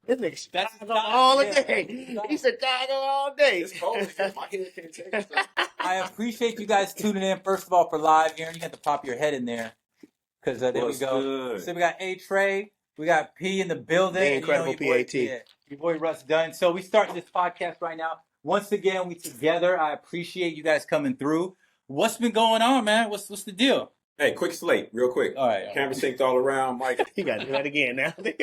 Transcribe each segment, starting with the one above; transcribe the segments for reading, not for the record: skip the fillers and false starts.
This nigga That's Chicago all yeah. day. He's Chicago all day. It's cold. My head can't take stuff. I appreciate you guys tuning in, first of all, for live. Aaron, you got to pop your head in there. Because there What's we go. good? So we got A-Trey. We got P in the building. The incredible your boy, PAT. Your boy Russ Dun. So we starting this podcast right now. Once again, we together. I appreciate you guys coming through. What's been going on, man? What's the deal? Hey, quick slate, real quick. All right. Camera synced all around, Mike. You got to do that again now. I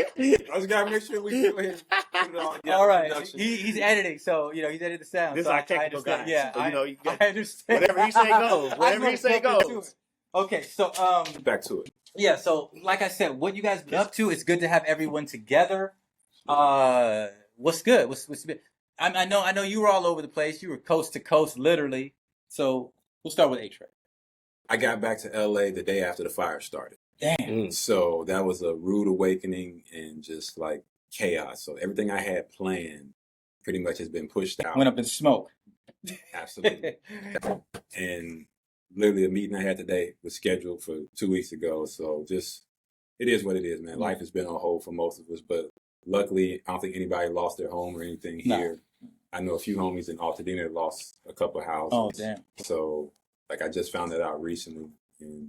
just gotta make sure we go ahead and put it on. All right. He's editing, so he's editing the sound. This so is our I technical guy. Yeah, so, you I understand. Whatever he say goes. Whatever he say goes. Okay, so back to it. Yeah, so like I said, what you guys been up to? It's good to have everyone together. What's good? What's good? I know you were all over the place. You were coast to coast, literally. So we'll start with A-Trey. I got back to LA the day after the fire started. Damn. So that was a rude awakening and just like chaos. So everything I had planned pretty much has been pushed out. Went up in smoke. Absolutely. And literally a meeting I had today was scheduled for 2 weeks ago. So just, it is what it is, man. Life has been on hold for most of us, but luckily I don't think anybody lost their home or anything here. I know a few homies in Altadena lost a couple of houses. Oh, damn. So like I just found that out recently, and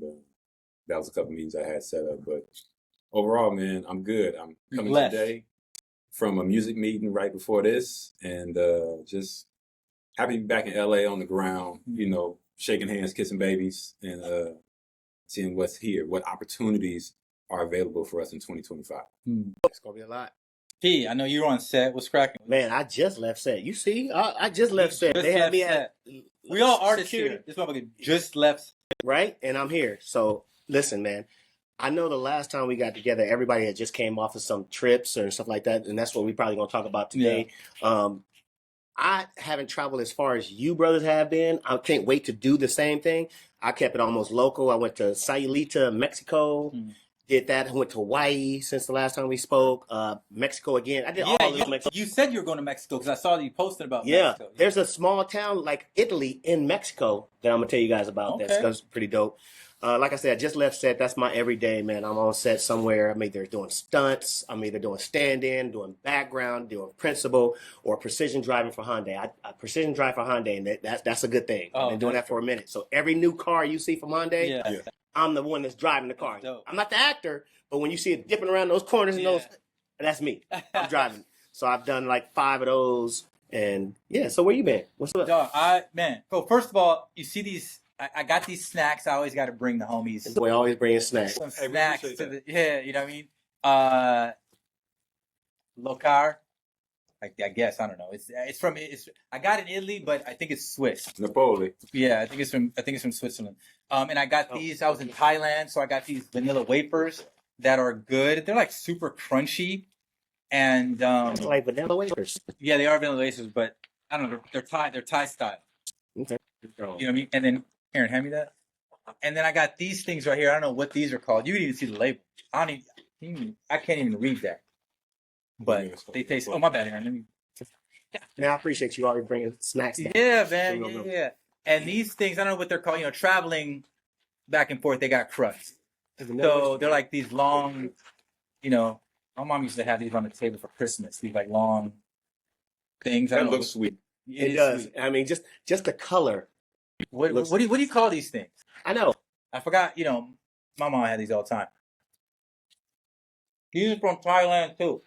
that was a couple meetings I had set up. But overall, man, I'm good. I'm coming today from a music meeting right before this, and just happy to be back in LA on the ground, you know, shaking hands, kissing babies, and seeing what's here, what opportunities are available for us in 2025. It's going to be a lot. P, I know you were on set. What's cracking? Man, I just left set. You see? I just left set. They had me at... We all artists here. This motherfucker just left. Right? And I'm here. So, listen, man. I know the last time we got together, everybody had just came off of some trips or stuff like that, and that's what we probably going to talk about today. Yeah. I haven't traveled as far as you brothers have been. I can't wait to do the same thing. I kept it almost local. I went to Sayulita, Mexico. Did that. I went to Hawaii since the last time we spoke. Mexico again. I did all of Mexico. You said you were going to Mexico because I saw that you posted about Mexico. Yeah. There's a small town like Italy in Mexico that I'm going to tell you guys about. Okay. That's pretty dope. Like I said, I just left set. That's my everyday, man. I'm on set somewhere. I'm either doing stunts. I'm either doing stand-in, doing background, doing principal, or precision driving for Hyundai. I precision drive for Hyundai, and that's a good thing. I've been doing that for a minute. So every new car you see from Hyundai, I'm the one that's driving the car. I'm not the actor, but when you see it dipping around those corners and those, that's me. I'm driving. So I've done like 5 of those, and so where you been? What's up? Dog, so first of all, you see these. I got these snacks. I always got to bring the homies. We always bring snacks. Some snacks to the, you know what I mean? Locar. I guess I don't know. It's from I got it in Italy, but I think it's Swiss. Napoli. Yeah, I think it's from Switzerland. And I got these. I was in Thailand, so I got these vanilla wafers that are good. They're like super crunchy, and like vanilla wafers. Yeah, they are vanilla wafers, but I don't know. They're Thai style. Okay. You know what I mean? And then Aaron, hand me that. And then I got these things right here. I don't know what these are called. You didn't even see the label. I can't even read that. But they taste. Oh, my bad, Aaron. Let me. Man, I appreciate you always bringing snacks. Yeah, man. Yeah. And these things, I don't know what they're called. You know, traveling back and forth, they got crust. So they're like these long. You know, my mom used to have these on the table for Christmas. These like long things. That looks sweet. It does. Sweet. I mean, just the color. What do you call these things? I know. I forgot. You know, my mom had these all the time. These are from Thailand too.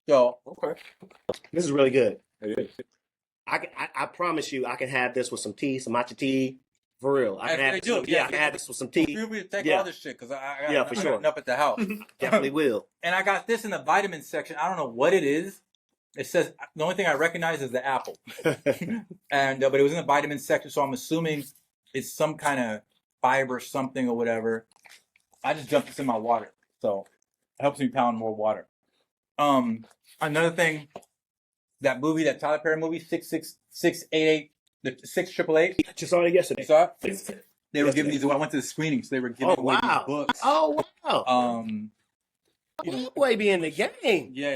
So okay, this is really good. I promise you, I can have this with some tea, some matcha tea, for real. I can have this with some tea. Feel free to take all this shit because I got for sure enough at the house. Definitely will. And I got this in the vitamin section. I don't know what it is. It says the only thing I recognize is the apple, and but it was in the vitamin section, so I'm assuming it's some kind of fiber, something or whatever. I just dumped this in my water, so it helps me pound more water. Another thing, that Tyler Perry movie, 688, the 6888. Just saw it yesterday. You saw it? They were giving these. I went to the screening, so they were giving away these books. Oh wow! Boy, be in the game. Yeah,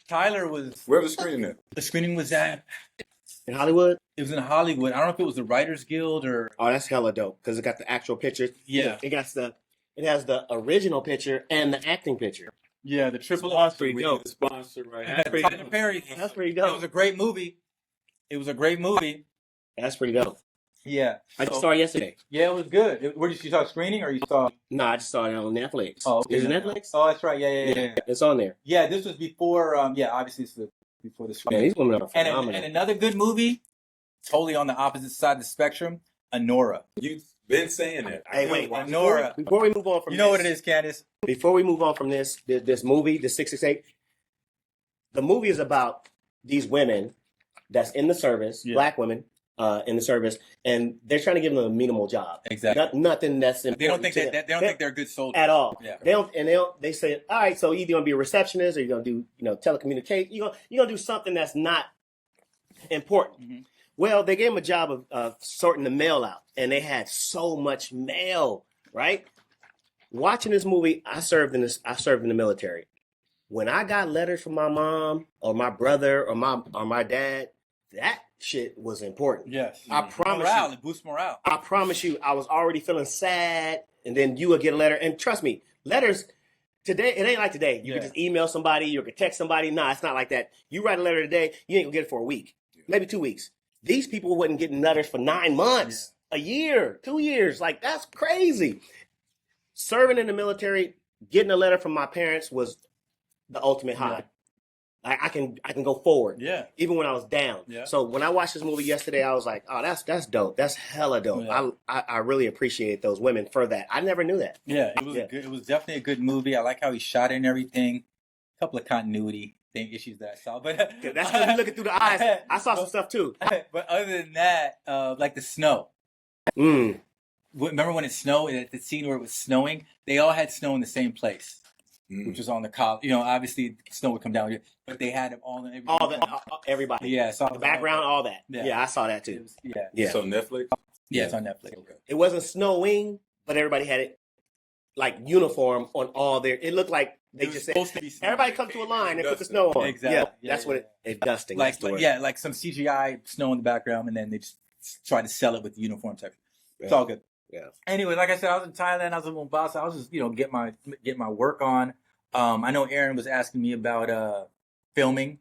Tyler was. Where was the screening at? The screening was at in Hollywood. It was in Hollywood. I don't know if it was the Writers Guild or. Oh, that's hella dope because it got the actual pictures. Yeah, it has the original picture and the acting picture. Yeah, the triple That's pretty dope. The sponsor, right? That's pretty Tyler dope. Perry. That's pretty It dope. was a great movie. That's pretty dope. Yeah. I just saw it yesterday. Yeah, it was good. Where did you saw a screening or you saw? No, I just saw it on Netflix. Oh, okay. Is it Netflix? Oh, that's right. Yeah. It's on there. Yeah, this was before. Obviously, this was before the Man, screening. these women are phenomenal. And another good movie, totally on the opposite side of the spectrum, Anora. You've been saying that. Hey, wait, Anora. Before we move on from You know what it is, Candace? Before we move on from this movie, the 668, the movie is about these women that's in the service, black women in the service, and they're trying to give them a minimal job. Exactly. Nothing that's important. They don't think they don't think they're good soldiers at all. Yeah. They say, all right, so either you're gonna be a receptionist or you're gonna do telecommunicate. You're gonna do something that's not important. Mm-hmm. Well, they gave them a job of sorting the mail out, and they had so much mail. Right? Watching this movie, I served in the military. When I got letters from my mom or my brother or my dad, that shit was important. Yes. I promise morale, it boosts morale. I promise you, I was already feeling sad, and then you would get a letter. And trust me, letters today, it ain't like today. You can just email somebody, you can text somebody. Nah, it's not like that. You write a letter today, you ain't gonna get it for a week, maybe 2 weeks. These people wasn't getting letters for 9 months, a year, 2 years. Like, that's crazy. Serving in the military, getting a letter from my parents was the ultimate high. I can go forward. Yeah. Even when I was down. Yeah. So when I watched this movie yesterday, I was like, oh, that's dope. That's hella dope. Yeah. I really appreciate those women for that. I never knew that. Yeah, it was good. It was definitely a good movie. I like how he shot it and everything. A couple of continuity issues that I saw, but that's because you're looking through the eyes. I saw some stuff too. But other than that, like the snow. Remember when it snowed? At the scene where it was snowing, they all had snow in the same place, which was on the college. Obviously snow would come down here, but they had it all in everybody. Yeah, so the background, all that. Yeah, I saw that too. Yeah. So Netflix. Yeah, it's on Netflix. Okay. It wasn't snowing, but everybody had it like uniform on all their. It looked like they just said everybody come to a line and put the snow on. Exactly. Yeah, that's what it's dusting. Like some CGI snow in the background, and then they just try to sell it with the uniform texture. It's all good. Yeah. Anyway, like I said, I was in Thailand. I was in Mombasa. I was just get my work on. I know Aaron was asking me about filming.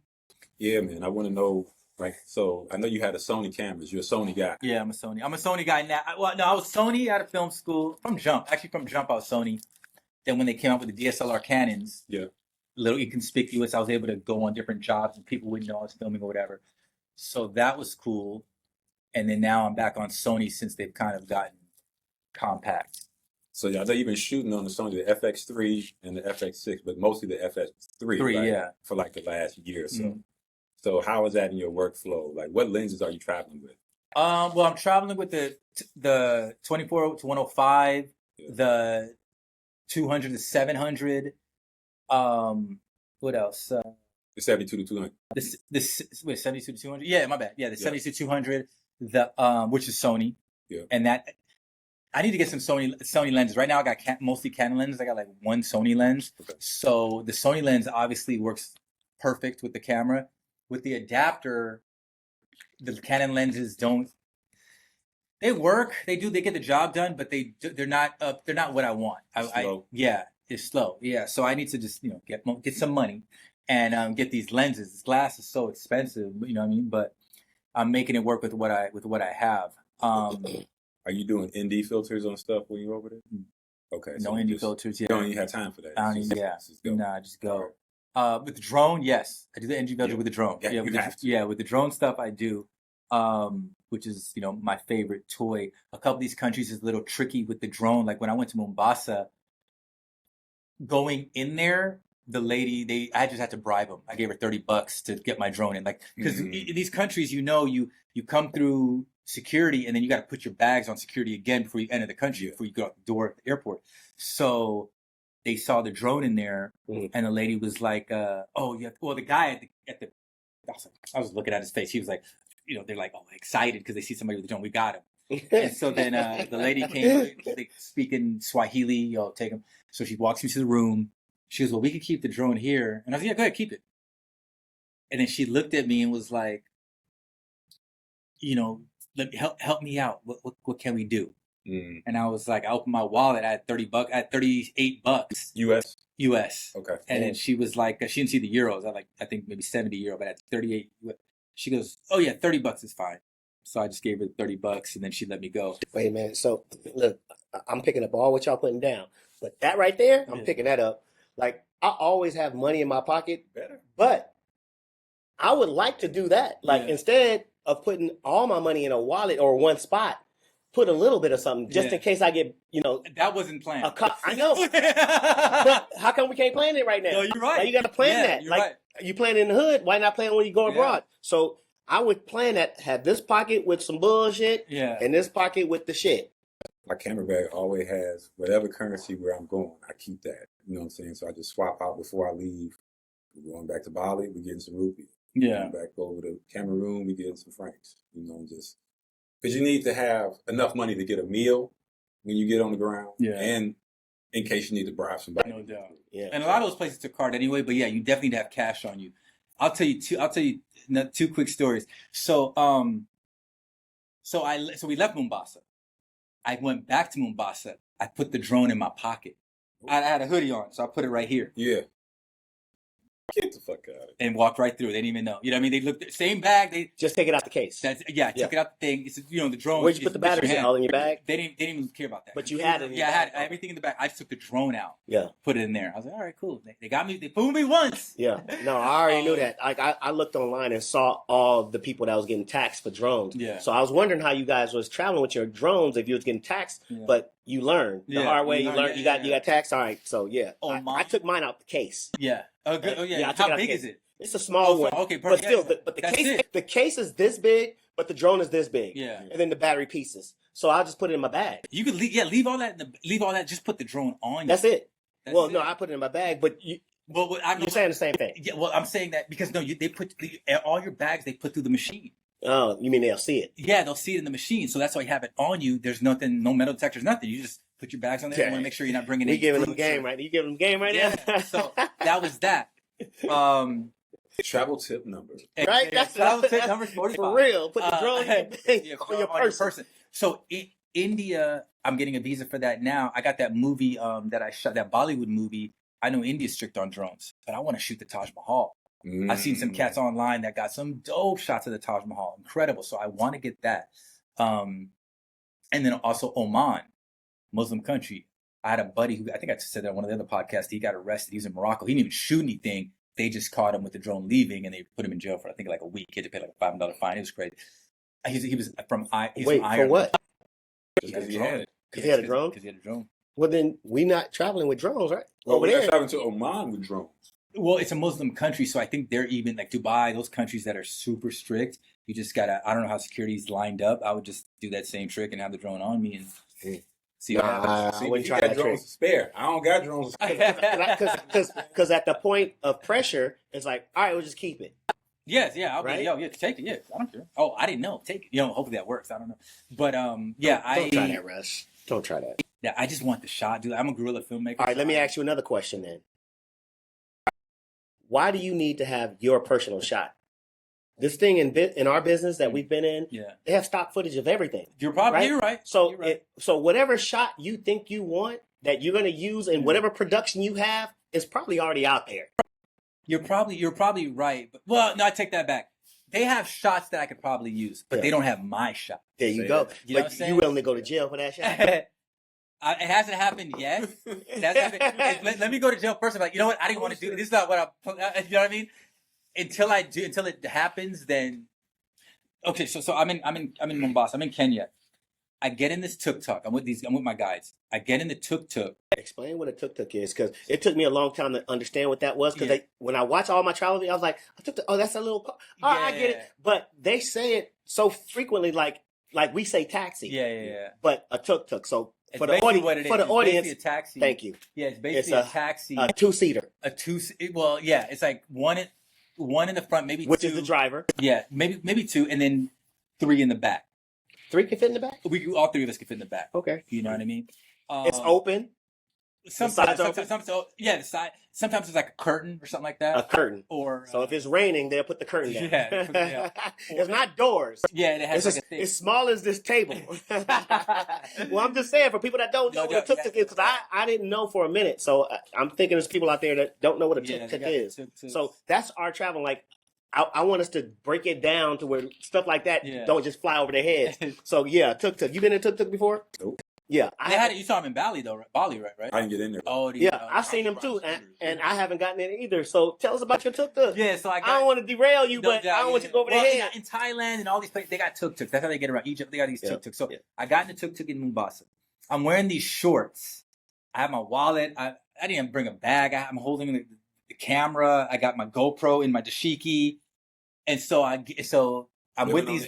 Yeah, man. I want to know. Like, so I know you had a Sony cameras. You're a Sony guy. Yeah, I'm a Sony guy now. Well, no, I was Sony out of film school from Jump. Actually, from Jump, I was Sony. Then when they came out with the DSLR Canons, little inconspicuous, I was able to go on different jobs and people wouldn't know I was filming or whatever. So that was cool. And then now I'm back on Sony since they've kind of gotten compact. So I know you've been shooting on the Sony, the FX3 and the FX6, but mostly the FX3, right? For like the last year or so. Mm-hmm. So how is that in your workflow? Like, what lenses are you traveling with? Well, I'm traveling with the 24 to 105, the 200 to 700. What else? The 72 to 200. Wait, 72 to 200. Yeah, my bad. Yeah, the 72 to 200. The which is Sony. Yeah. And that I need to get some Sony lenses. Right now, I got mostly Canon lenses. I got like one Sony lens. Okay. So the Sony lens obviously works perfect with the camera. With the adapter, the Canon lenses don't. They work. They get the job done, but they're not what I want. It's slow. Yeah, so I need to just get some money and get these lenses. This glass is so expensive, you know what I mean? But I'm making it work with what I have. Are you doing ND filters on stuff when you're over there? Okay, no ND filters. Yeah, you don't even have time for that. Just go. With the drone, yes, I do the NG filter with the drone. With the drone stuff, I do. Which is my favorite toy. A couple of these countries is a little tricky with the drone. Like when I went to Mombasa, going in there, the lady I just had to bribe them. I gave her $30 to get my drone in. Like because in these countries, you come through security and then you got to put your bags on security again before you enter the country, before you go out the door at the airport. So they saw the drone in there, and the lady was like, the guy at the I was looking at his face. He was like, they're like, excited because they see somebody with a drone. We got him. And so then the lady came, they speak in Swahili, take him. So she walks me to the room. She goes, well, we can keep the drone here. And I was like, yeah, go ahead, keep it. And then she looked at me and was like, help me out. What can we do? And I was like, I opened my wallet. I had $30. I had $38 US. US. Okay. And then she was like, she didn't see the euros. I think maybe 70 euro, but at 38. She goes, oh yeah, $30 is fine. So I just gave her $30 and then she let me go. Wait a minute. So look, I'm picking up all what y'all putting down, but that right there, I'm picking that up. Like I always have money in my pocket, but I would like to do that. Like instead of putting all my money in a wallet or one spot, put a little bit of something just in case I get, That wasn't planned. I know. But how come we can't plan it right now? No, you're right. Like, you got to plan that. You're like right. you plan it in the hood. Why not plan when you go abroad? So I would plan that. Have this pocket with some bullshit, and this pocket with the shit. My camera bag always has whatever currency where I'm going. I keep that. You know what I'm saying? So I just swap out before I leave. We're going back to Bali. We're getting some rupee. Yeah. Going back over to Cameroon. We're getting some francs. Just because you need to have enough money to get a meal when you get on the ground. Yeah. And in case you need to bribe somebody. No doubt. Yeah. And a lot of those places took card anyway, but yeah, you definitely need to have cash on you. I'll tell you two quick stories. So we left Mombasa. I went back to Mombasa. I put the drone in my pocket. I had a hoodie on, so I put it right here. Yeah. Get the fuck out of it. And walked right through. They didn't even know. You know what I mean? They looked same bag. They just take it out the case. I took it out the thing. It's the drone. Where'd you put the batteries all in your bag? They didn't even care about that. But you had it. I had everything in the bag. I just took the drone out. Yeah. Put it in there. I was like, all right, cool. They got me. They fooled me once. Yeah. No, I already knew that. Like I looked online and saw all the people that was getting taxed for drones. Yeah. So I was wondering how you guys was traveling with your drones if you was getting taxed, but you learned the hard way. You learned. You got taxed. All right. So yeah. I took mine out the case. Yeah. Oh, good. Oh yeah. How big is it? It's a small one. Okay, perfect. But still, the case is this big, but the drone is this big. Yeah. And then the battery pieces. So I'll just put it in my bag. You could leave all that. Leave all that. Just put the drone on you. That's it. No, I put it in my bag, but you. Well, you're saying the same thing. Yeah. Well, I'm saying that because they put all your bags. They put through the machine. Oh, you mean they'll see it? Yeah, they'll see it in the machine. So that's why you have it on you. There's nothing, no metal detectors, nothing. You just put your bags on there. You want to make sure you're not bringing. You giving them game, right? You giving them game right now. So that was that. Travel tip number. Right? That's travel tip number 45. For real. Put the drone on your person. So in India, I'm getting a visa for that now. I got that movie that I shot, that Bollywood movie. I know India's strict on drones, but I want to shoot the Taj Mahal. I've seen some cats online that got some dope shots of the Taj Mahal. Incredible. So I want to get that. And then also Oman, Muslim country. I had a buddy who, I think I said that on one of the other podcasts, he got arrested. He was in Morocco. He didn't even shoot anything. They just caught him with the drone leaving, and they put him in jail for, I think, like a week. He had to pay like a $500 fine. It was crazy. He was from Ireland. Wait, for what? Because he had it. Because he had a drone? Because he had a drone. Well, then we not traveling with drones, right? Well, we're not traveling to Oman with drones. Well, it's a Muslim country, so I think they're even, like Dubai, those countries that are super strict. You just gotta, I don't know how security's lined up. I would just do that same trick and have the drone on me and see what happens. I wouldn't try that trick. Spare. I don't got drones. Because at the point of pressure, it's like, all right, we'll just keep it. Yes, yeah, I'll right? be, take it. Yeah, I don't care. Oh, I didn't know. Take it. Hopefully that works. I don't know, but Don't try that, Russ. Don't try that. Yeah, I just want the shot, dude. I'm a guerrilla filmmaker. All right, let me ask you another question then. Why do you need to have your personal shot? This thing in our business that we've been in, they have stock footage of everything. You're right. So, you're right. So whatever shot you think you want that you're going to use in whatever production you have is probably already out there. You're probably right. But, well, no, I take that back. They have shots that I could probably use, but they don't have my shot. There you go. You know what I'm saying? You willing to go to jail for that shot? It hasn't happened yet. Let me go to jail first. I'm like, you know what? I didn't want to do this. Is not what I'm. You know what I mean? Until it happens, then. Okay, so I'm in Mombasa. I'm in Kenya. I get in this tuk-tuk. I'm with my guides. I get in the tuk-tuk. Explain what a tuk-tuk is, because it took me a long time to understand what that was. Because when I watch all my travel videos, I was like, oh, that's a little car. Oh, I get it. But they say it so frequently, like we say taxi. Yeah. But a tuk-tuk. So for the audience, a taxi. Thank you. Yeah, it's basically a taxi. A two-seater. Well, yeah, it's like one in the front, maybe which two. Is the driver. Yeah, maybe two, and then three in the back. 3 can fit in the back? All three of us can fit in the back. Okay. You know what I mean? It's open? Sometimes, sides open? the side. Sometimes it's like a curtain or something like that. A curtain. Or so if it's raining, they'll put the curtain down. Yeah. It's not doors. Yeah, it has It's like a thing. as small as this table. Well, I'm just saying for people that don't know what a tuk-tuk is, because I didn't know for a minute. So I'm thinking there's people out there that don't know what a tuk-tuk is. So that's our traveling. Like, I want us to break it down to where stuff like that don't just fly over their heads. So yeah, tuk-tuk. You been in tuk-tuk before? Nope. Yeah, You saw him in Bali though, right? Bali, right? I didn't get in there. Oh, yeah, I've seen him too, and I haven't gotten in either. So tell us about your tuk-tuk. Yeah, so I don't want to derail you, but I don't want you to go over the head. In Thailand and all these places, they got tuk-tuk. That's how they get around. Egypt, they got these tuk-tuk. So I got in the tuk-tuk in Mombasa. I'm wearing these shorts. I have my wallet. I didn't bring a bag. I'm holding the camera. I got my GoPro in my dashiki, and so I'm with these.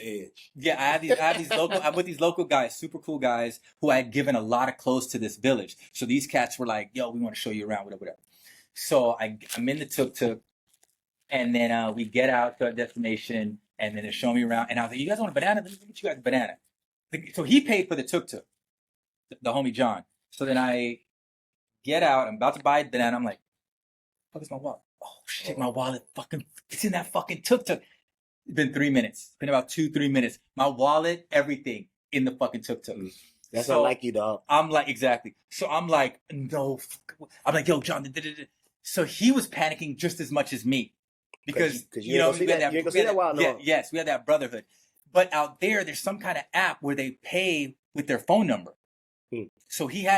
Yeah, I have these local. I'm with these local guys, super cool guys, who I had given a lot of clothes to this village. So these cats were like, "Yo, we want to show you around, whatever." So I'm in the tuk-tuk, and then we get out to our destination, and then they show me around. And I was like, "You guys want a banana? Let me get you guys a banana." So he paid for the tuk-tuk, the homie John. So then I get out. I'm about to buy a banana. I'm like, "Fuck is my wallet? Oh shit, my wallet! It's in that fucking tuk-tuk." It's been 3 minutes. It's been about 2-3 minutes. My wallet, everything in the fucking tuk-tuk. That's not like you, dog. I'm like, exactly. So I'm like, no. I'm like, yo, John. So he was panicking just as much as me. Because, you know, we had yes, we had that brotherhood. But out there's some kind of app where they pay with their phone number. So he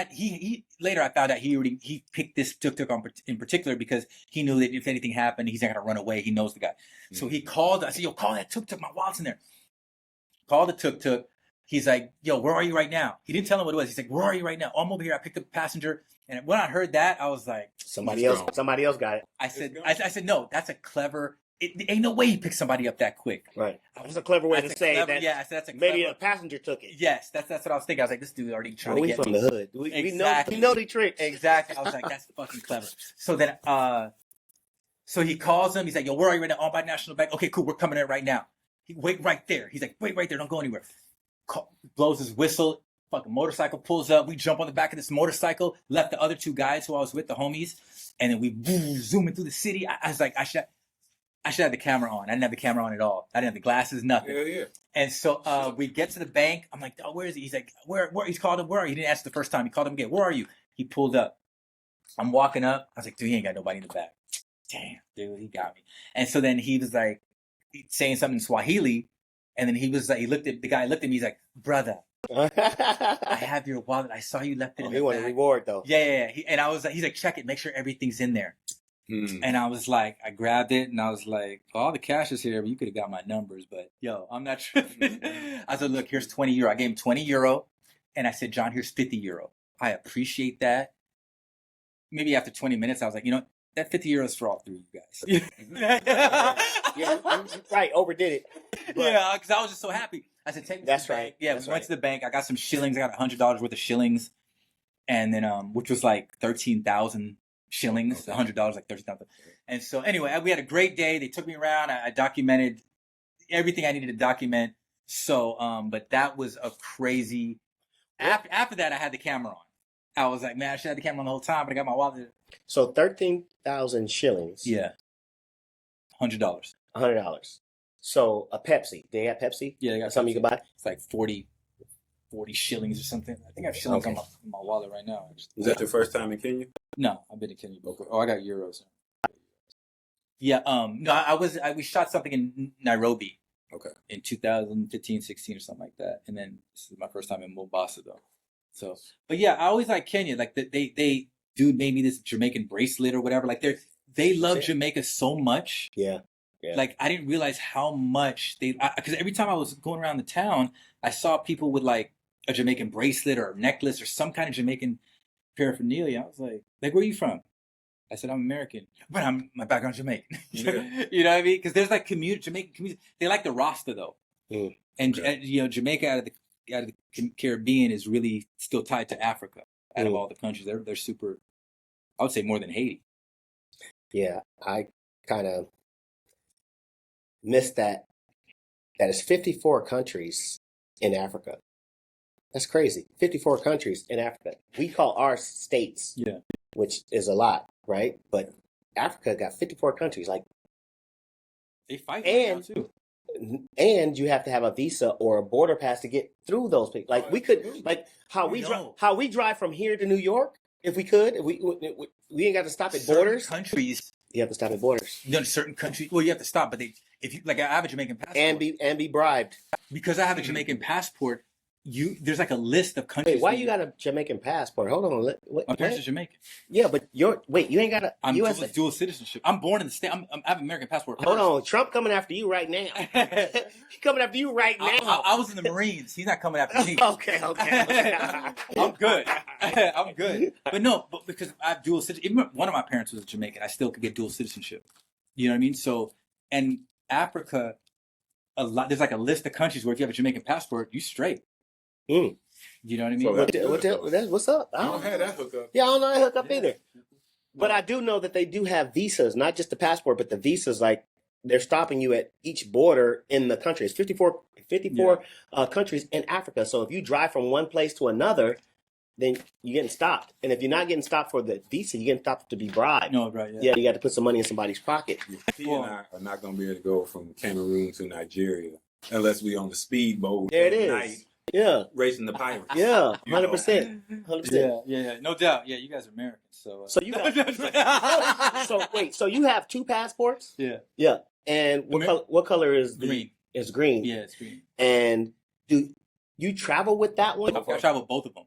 later I found out he picked this tuk-tuk in particular because he knew that if anything happened, he's not going to run away. He knows the guy. So he called. I said, yo, call that tuk-tuk. My wallet's in there. Call the tuk-tuk. He's like, yo, where are you right now? He didn't tell him what it was. He's like, where are you right now? Oh, I'm over here. I picked up a passenger. And when I heard that, I was like, somebody else got it. I said, no, that's a clever. It ain't no way he picked somebody up that quick. Right. That's a clever way to say that. Yeah, I said that's a clever, maybe a passenger took it. Yes, that's what I was thinking. I was like, this dude already trying to get me. We from the hood. We know the tricks. Exactly. I was like, that's fucking clever. So then, so he calls him. He's like, yo, where are you right now? Oh, by National Bank. Okay, cool. We're coming in right now. Wait right there. He's like, wait right there. Don't go anywhere. Blows his whistle. Fucking motorcycle pulls up. We jump on the back of this motorcycle. Left the other two guys who I was with, the homies, and then we zooming through the city. I was like, I should have the camera on. I didn't have the camera on at all. I didn't have the glasses, nothing. Yeah. And so we get to the bank. I'm like, oh, where is he? He's like, where? He's called him. Where are you? He didn't ask the first time. He called him again. Where are you? He pulled up. I'm walking up. I was like, dude, he ain't got nobody in the back. Damn, dude, he got me. And so then he was like saying something in Swahili. And then he was like, the guy looked at me. He's like, brother, I have your wallet. I saw you left it in the back. He wanted a reward though. Yeah. And I was like, he's like, check it. Make sure everything's in there. And I was like, I grabbed it and I was like, all the cash is here, but you could have got my numbers, but yo, I'm not tripping. I said, look, here's 20 euro. I gave him 20 euro. And I said, John, here's 50 euro. I appreciate that. Maybe after 20 minutes, I was like, you know, that 50 euros for all three of you guys. Yeah, right, overdid it. But, yeah, because I was just so happy. I said, take me that's to the right. bank. Yeah, we went to the bank. I got some shillings. I got $100 worth of shillings. And then, which was like 13,000 shillings, $100, like 30,000. And so anyway, we had a great day. They took me around. I documented everything I needed to document. So, but that was a crazy. After that, I had the camera on. I was like, man, I should have the camera on the whole time, but I got my wallet. So 13,000 shillings. Yeah. $100. $100. So a Pepsi. They have Pepsi? Yeah, they got something you can buy? It's like 40 shillings or something. I think I have shillings on my wallet right now. Was that your first time in Kenya? No, I've been to Kenya before. Oh, I got euros. Yeah, no, we shot something in Nairobi. Okay. In 2015, 16 or something like that. And then this is my first time in Mombasa though. So, but yeah, I always like Kenya. Like they dude made me this Jamaican bracelet or whatever. Like they love Jamaica so much. Yeah. Like I didn't realize how much because every time I was going around the town, I saw people with like a Jamaican bracelet or a necklace or some kind of Jamaican paraphernalia. I was like, where are you from? I said, I'm American, but my background's Jamaican. Yeah. You know what I mean? Because there's like Jamaican community. They like the Rasta though. And you know, Jamaica out of the Caribbean is really still tied to Africa. Out of all the countries, they're super. I would say more than Haiti. Yeah, I kind of missed that. That is 54 countries in Africa. That's crazy. 54 countries in Africa. We call our states. Yeah. which is a lot, right? But Africa got 54 countries, like, They fight right now and too. and you have to have a visa or a border pass to get through those people. Like we could, like how we drive from here to New York, if we could, we ain't got to stop at borders. Certain countries, You have to stop at borders you know, certain countries. Well, you have to stop, but if you like, I have a Jamaican passport, and be bribed. because I have a Jamaican passport. There's like a list of countries. Wait, why you got a Jamaican passport? Hold on, My parents are Jamaican. Yeah, but you ain't got a I'm U.S. dual citizenship. I'm born in the state. I have an American passport. Hold on, Trump coming after you right now. He coming after you right now. I was in the Marines. He's not coming after me. Okay. I'm good. I'm good. But no, because I have dual citizenship. Even one of my parents was Jamaican. I still could get dual citizenship. You know what I mean? So, and Africa, there's like a list of countries where if you have a Jamaican passport, you straight. Mm. You know what I mean? So what's up? I don't have that hookup. Yeah, I don't know that hookup either. But I do know that they do have visas, not just the passport, but the visas. Like they're stopping you at each border in the country. It's 54 countries in Africa. So if you drive from one place to another, then you're getting stopped. And if you're not getting stopped for the visa, you're getting stopped to be bribed. No, right? Yeah, you got to put some money in somebody's pocket. He and I are not going to be able to go from Cameroon to Nigeria unless we on the speedboat. There it is. Night, Yeah. racing the pirates. Yeah, 100%. 100%. Yeah. No doubt. Yeah, you guys are Americans. So So you got, so you have two passports? Yeah. Yeah. And what color is Green. It's green. Yeah, it's green. And do you travel with that one? I travel both of them.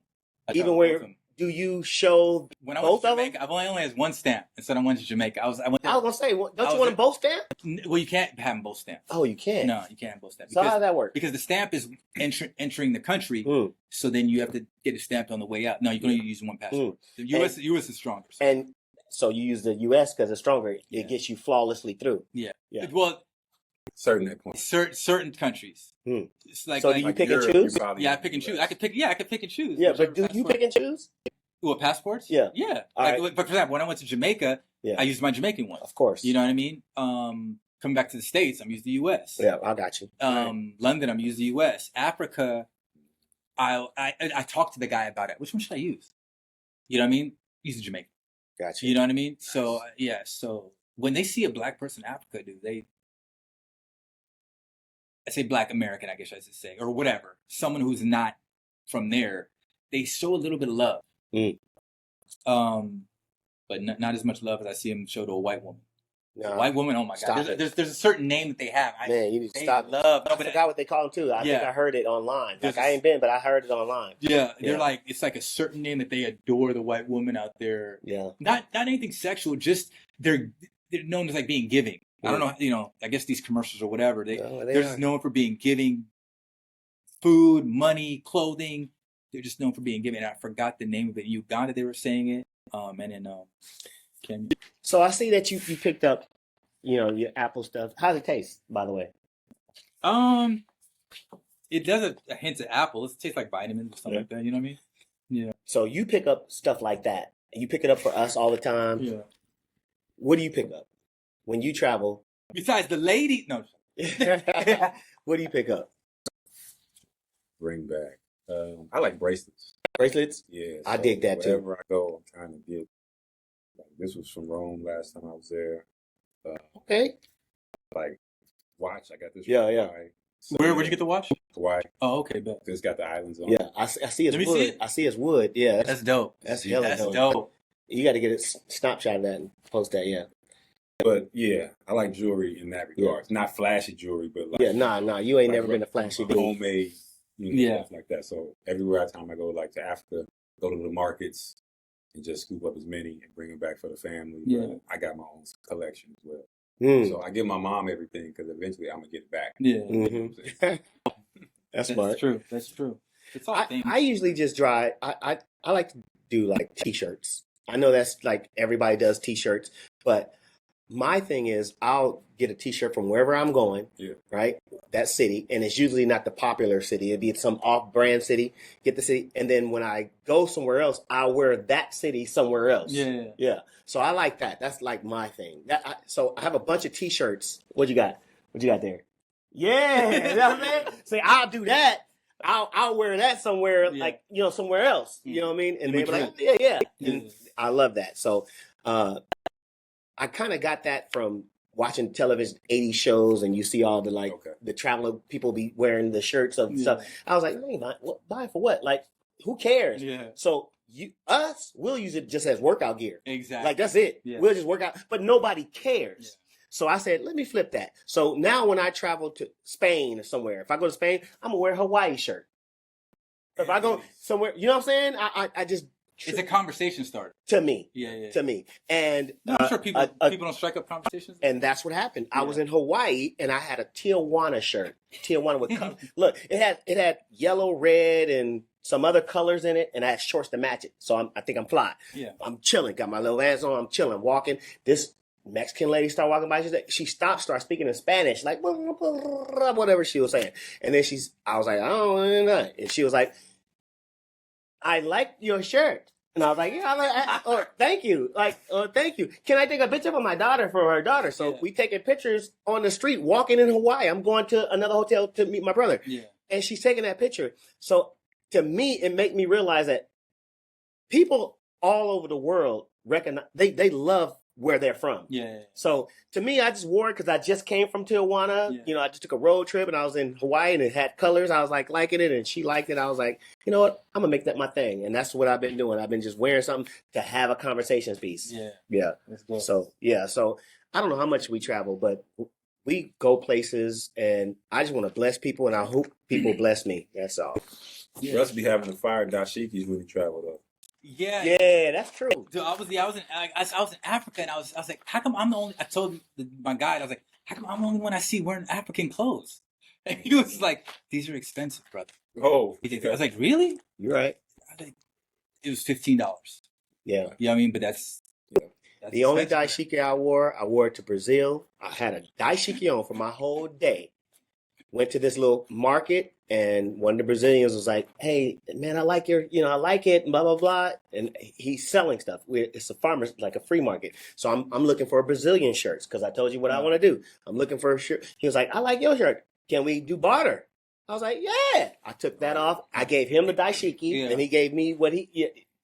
Even where do you show when I both went to of Jamaica, them? I've only has one stamp instead of one to Jamaica. I was gonna say, don't you want them both stamped? Well, you can't have them both stamped. Oh, you can't. No, you can't have both stamped. So how does that work? Because the stamp is entering the country, so then you have to get it stamped on the way out. No, you can only use one passport. The U.S. is stronger. And so you use the U.S. because it's stronger. It gets you flawlessly through. Yeah. Well, certain at points. Certain countries. It's like, so do you pick and choose? Yeah, I pick and choose. I could pick and choose. Yeah, but do you pick and choose? What, passports? Yeah. Yeah. Right. But for example, when I went to Jamaica, I used my Jamaican one. Of course. You know what I mean? Coming back to the States, I'm using the U.S. Yeah, I got you. London, I'm using the U.S. Africa, I talked to the guy about it. Which one should I use? You know what I mean? Use the Jamaican. Got you. You know what I mean? So, yeah. So when they see a black person in Africa, I say black American, I guess I should say, or whatever. Someone who's not from there, they show a little bit of love. But not as much love as I see them show to a white woman. No. A white woman, oh my God. There's a certain name that they have. Man, you need to stop. Love. I forgot what they call them too. I think I heard it online. Like I ain't been, but I heard it online. Yeah, they're like, it's like a certain name that they adore the white woman out there. Yeah. Not anything sexual, just they're known as like being giving. I don't know, I guess these commercials or whatever, they're just known for being giving food, money, clothing. They're just known for being giving. And I forgot the name of it. In Uganda, they were saying it. And in Kenya. So I see that you picked up, your Apple stuff. How's it taste, by the way? It does a hint of apple. It tastes like vitamins or something like that. You know what I mean? Yeah. So you pick up stuff like that. You pick it up for us all the time. Yeah. What do you pick up when you travel? Besides the lady, no. What do you pick up? Bring back. I like bracelets. Bracelets? Yeah. I dig that too. Wherever I go, I'm trying to get. Like, this was from Rome last time I was there. Okay. Like watch, I got this. Yeah. Hawaii. So, Where'd you get the watch? Hawaii. Oh, okay, bet. It's got the islands on. Yeah, I see his wood. See it? I see his wood. Yeah, that's dope. That's hella dope. Dope. You got to get a snapshot of that and post that. Yeah. But yeah, I like jewelry in that regard. It's not flashy jewelry, but like nah. You ain't never been a flashy dude. Homemade, stuff like that. So everywhere time I go, like to Africa, go to the markets and just scoop up as many and bring them back for the family. Yeah, but I got my own collection as well. So I give my mom everything because eventually I'm gonna get it back. Yeah, that's smart. True. That's true. It's all I usually just I like to do like t-shirts. I know that's like everybody does t-shirts, but my thing is I'll get a t-shirt from wherever I'm going, right? That city, and it's usually not the popular city. It'd be some off-brand city, get the city, and then when I go somewhere else, I'll wear that city somewhere else. Yeah. So I like that. That's like my thing. So I have a bunch of t-shirts. What you got? What you got there? Yeah, you know what I mean? Say, I'll do that. I'll wear that somewhere, like, somewhere else. You know what I mean? And they be like, yeah. And I love that. So I kind of got that from watching television 80 shows, and you see all the the traveler people be wearing the shirts of stuff. I was like, buy for what? Like, who cares? Yeah. So we'll use it just as workout gear. Exactly. Like, that's it. Yeah. We'll just work out, but nobody cares. Yeah. So I said, let me flip that. So now when I travel to Spain or somewhere, if I go to Spain, I'm gonna wear a Hawaii shirt. If I go somewhere, you know what I'm saying? I just... It's a conversation starter. To me. Yeah. To me. And I'm sure people don't strike up conversations. And that's what happened. Yeah. I was in Hawaii and I had a Tijuana shirt. Tijuana with color. Look, it had yellow, red, and some other colors in it, and I had shorts to match it. So I think I'm fly. Yeah. I'm chilling. Got my little ass on. I'm chilling, walking. This Mexican lady started walking by. She stopped, started speaking in Spanish, like whatever she was saying. And then I was like, I don't know. And she was like, I like your shirt. And I was like, yeah, thank you. Like, thank you. Can I take a picture for my daughter, for her daughter? So we taking pictures on the street, walking in Hawaii. I'm going to another hotel to meet my brother. Yeah. And she's taking that picture. So to me, it made me realize that people all over the world recognize, they love where they're from. Yeah. So to me, I just wore it because I just came from Tijuana. Yeah. I just took a road trip and I was in Hawaii and it had colors. I was like liking it and she liked it. I was like, you know what? I'm gonna make that my thing. And that's what I've been doing. I've been just wearing something to have a conversation piece. Yeah. Yeah. That's good. So I don't know how much we travel, but we go places and I just want to bless people and I hope people bless me. That's all. Yeah. Russ be having to fire dashikis when he travel though. Yeah, that's true. Dude, I was in Africa, and I was like, how come I'm the only? I told my guide, I was like, how come I'm the only one I see wearing African clothes? And he was like, these are expensive, brother. Oh, I was like, really? You're right. I think it was $15. Yeah, you know what I mean, but that's the only dashiki I wore it to Brazil. I had a dashiki on for my whole day. Went to this little market. And one of the Brazilians was like, hey, man, I like I like it, blah, blah, blah. And he's selling stuff. It's a farmer's, like a free market. So I'm looking for Brazilian shirts because I told you what I want to do. I'm looking for a shirt. He was like, I like your shirt. Can we do barter? I was like, yeah. I took that off. I gave him the dashiki and he gave me what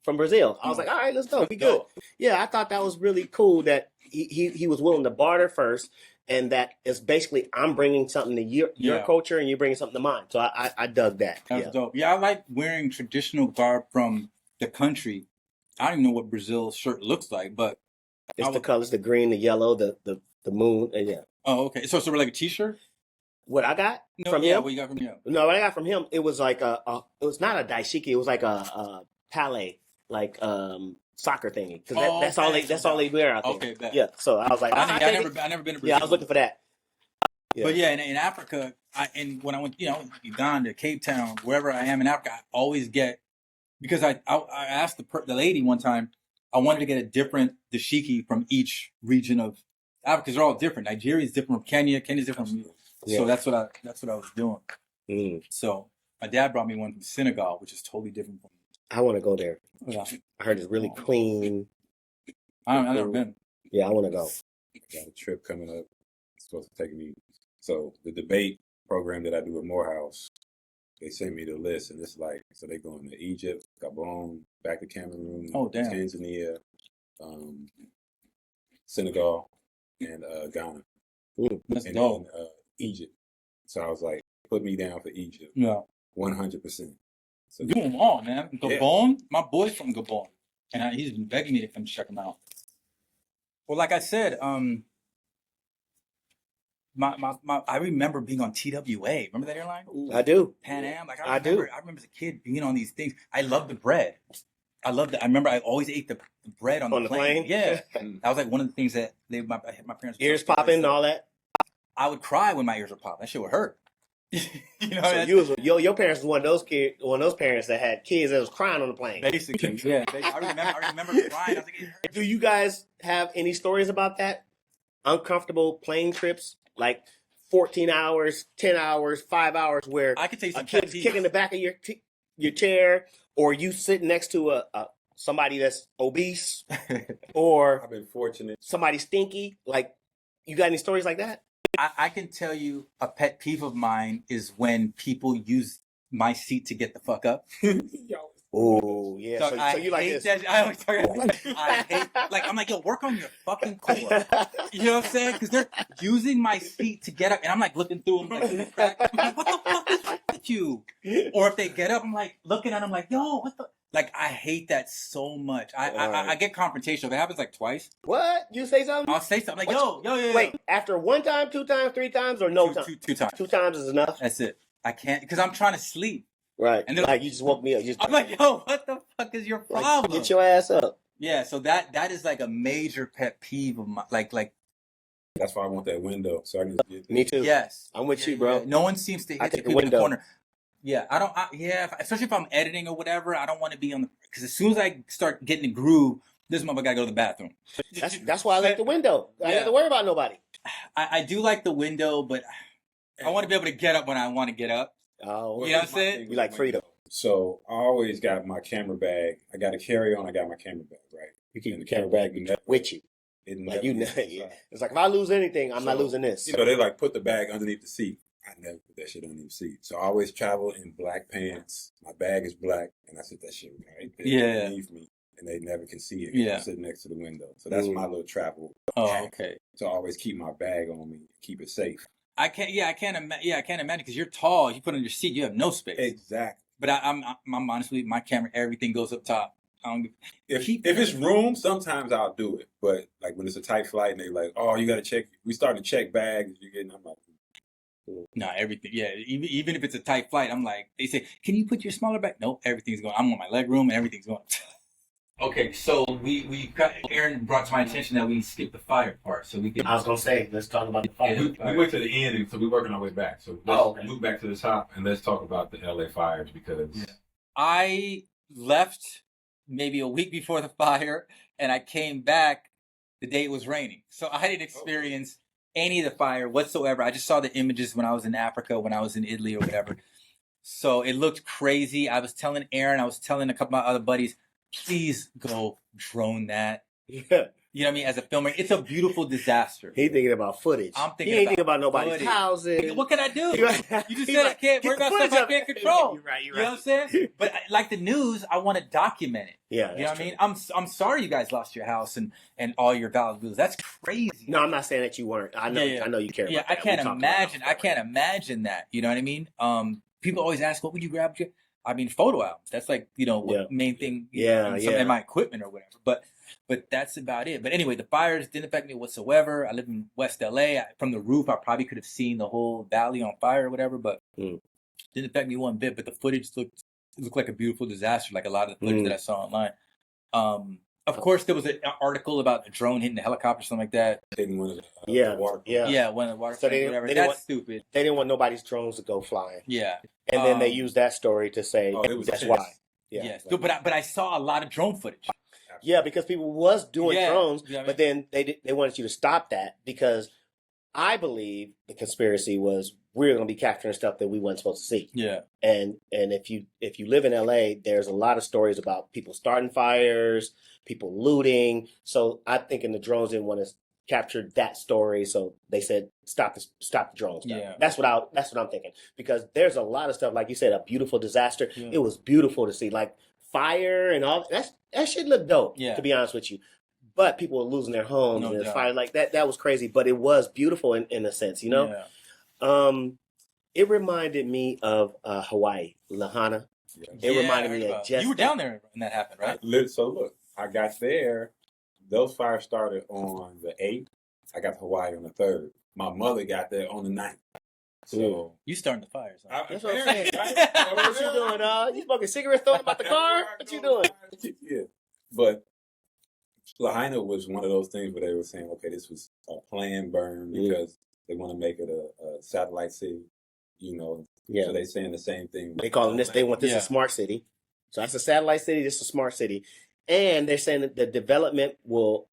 from Brazil. I was like, all right, let's go. We good. Yeah, I thought that was really cool that he was willing to barter first. And that is basically I'm bringing something to your culture and you're bringing something to mine. So I dug that. That's dope. Yeah, I like wearing traditional garb from the country. I don't even know what Brazil's shirt looks like, but it's the colors: the green, the yellow, the moon. And Oh, okay. So like a T-shirt. What I got from him? What you got from him? No, what I got from him, it was like it was not a daishiki. It was like a palette, like soccer thingy, because that's all they wear out there. Okay, bet. Yeah. So I was like, I never been to Brazil. Yeah, I was looking for that. Yeah. But in Africa, when I went, Uganda, Cape Town, wherever I am in Africa, I always get, because I asked the lady one time, I wanted to get a different dashiki from each region of Africa because they're all different. Nigeria is different from Kenya. Kenya's different from you. Yeah. So that's what I was doing. Mm. So my dad brought me one from Senegal, which is totally different from. I want to go there. Yeah. I heard it's really clean. I've never been. Yeah, I want to go. Got a trip coming up. It's supposed to take me. So the debate program that I do at Morehouse, they sent me the list, and it's like, so they going to Egypt, Gabon, back to Cameroon, Tanzania, Senegal, and Ghana. That's and dope. Then, Egypt. So I was like, put me down for Egypt. Yeah. 100%. So do them all, man. Gabon, my boy's from Gabon, and he's been begging me to come check him out. Well, like I said, I remember being on TWA. Remember that airline? I do. Pan Am. I remember as a kid being on these things. I loved the bread. I loved it. I remember I always ate the bread on the plane. Yeah, that was like one of the things that my parents ears popping and all that. I would cry when my ears were popping. That shit would hurt. So your parents was one of those parents that had kids that was crying on the plane. Basically, yeah. I remember crying. I was like, it hurts. Do you guys have any stories about that? Uncomfortable plane trips, like 14 hours, 10 hours, 5 hours, where I could tell you a kid's kicking the back of your chair, or you sitting next to somebody that's obese, or I've been fortunate. Somebody stinky. Like, you got any stories like that? I can tell you a pet peeve of mine is when people use my seat to get the fuck up. Oh yeah. So you like this? That. I always talk I hate, like, I'm like, yo, work on your fucking core. You know what I'm saying? Because they're using my seat to get up, and I'm like looking through them like, crack. I'm like, what the fuck is wrong with you? Or if they get up, I'm like looking at them like, yo, what the? Like, I hate that so much. I get confrontational. If it happens like twice. What? You say something? I'll say something like, yo. Wait, after one time, 2 times, 3 times, or no time? Two times. 2 times is enough. That's it. I can't, because I'm trying to sleep. Right. And like, you just woke me up. I'm like, yo, what the fuck is your problem? Get your ass up. Yeah, so that is like a major pet peeve of my, like. That's why I want that window, so I can get Me too. Yes. I'm with you, bro. Yeah. No one seems to hit you in the corner. Yeah, I don't. Especially if I'm editing or whatever, I don't want to be on the, because as soon as I start getting the groove, this motherfucker gotta go to the bathroom. That's why I like the window. I don't have to worry about nobody. I do like the window, but I want to be able to get up when I want to get up. Oh, you know what I'm saying? You like freedom. So I always got my camera bag. I got a carry-on. I got my camera bag, right? You keep the camera bag with you. Like it's like if I lose anything, I'm not losing this. You know, they like put the bag underneath the seat. I never put that shit underneath the seat. So I always travel in black pants. My bag is black, and I sit that shit right there underneath me, and they never can see it. I'm sitting next to the window. So that's my little travel. Oh, okay. So I always keep my bag on me, keep it safe. I can't imagine because you're tall. You put it on your seat, you have no space. Exactly. But I'm honestly, my camera, everything goes up top. If it's room, sometimes I'll do it. But like when it's a tight flight and they like, oh, you got to check. We start to check bags. I'm like, no, everything. Yeah, even if it's a tight flight, I'm like, they say, can you put your smaller bag? No, everything's going. I'm on my leg room and everything's going. Okay, so we got, Aaron brought to my attention that we skipped the fire part, so we can. I was gonna say, let's talk about the fire. We went to the end, so we're working our way back. So let's move back to the top and let's talk about the LA fires because I left maybe a week before the fire, and I came back the day it was raining, so I didn't experience any of the fire whatsoever. I just saw the images when I was in Africa, when I was in Italy or whatever. So it looked crazy. I was telling Aaron, I was telling a couple of my other buddies, please go drone that. Yeah. You know what I mean? As a filmer, it's a beautiful disaster. He thinking about footage. I'm thinking. He ain't thinking about nobody's housing. What can I do? You just said I can't worry about stuff I can't control. You're right. You know what I'm saying? But like the news, I want to document it. Yeah, you know what I mean? I'm sorry you guys lost your house and all your valuables. That's crazy. No, I'm not saying that you weren't. I know. Yeah. I know you care. Yeah, about that. I can't imagine that. You know what I mean? People always ask, what would you grab? I mean, photo albums. That's like, main thing. In my equipment or whatever. But that's about it. But anyway, the fires didn't affect me whatsoever. I live in West LA. From the roof, I probably could have seen the whole valley on fire or whatever, but didn't affect me one bit. But the footage looked like a beautiful disaster, like a lot of the footage that I saw online. Of course, there was an article about a drone hitting the helicopter, something like that. Hitting one of the one of the water. So whatever. That's stupid. They didn't want nobody's drones to go flying. Yeah, and then they used that story to say that's why. Yeah, yes, but I saw a lot of drone footage. Yeah, because people was doing drones, but then they wanted you to stop that because I believe the conspiracy was we're going to be capturing stuff that we weren't supposed to see. Yeah, and if you live in LA, there's a lot of stories about people starting fires, people looting. So I think in the drones didn't want to capture that story, so they said stop the drones. Yeah, that's what I'm thinking because there's a lot of stuff like you said, a beautiful disaster. Yeah. It was beautiful to see, like fire and all that shit looked dope. Yeah, to be honest with you. But people were losing their homes and fire like that. That was crazy, but it was beautiful in a sense, you know. Yeah. It reminded me of Hawaii, Lahaina. Yeah. It reminded me of you were down there when that happened, right? So look, I got there. Those fires started on the 8th. I got to Hawaii on the 3rd. My mother got there on the 9th. So you starting the fires? Huh? That's what I'm saying. What you doing? You smoking cigarettes throwing about the car? What you doing? Yeah, but Lahaina was one of those things where they were saying, okay, this was a planned burn because they want to make it a satellite city, you know. Yeah. So they're saying the same thing. They calling this. They want this a smart city. So that's a satellite city. This is a smart city, and they're saying that the development will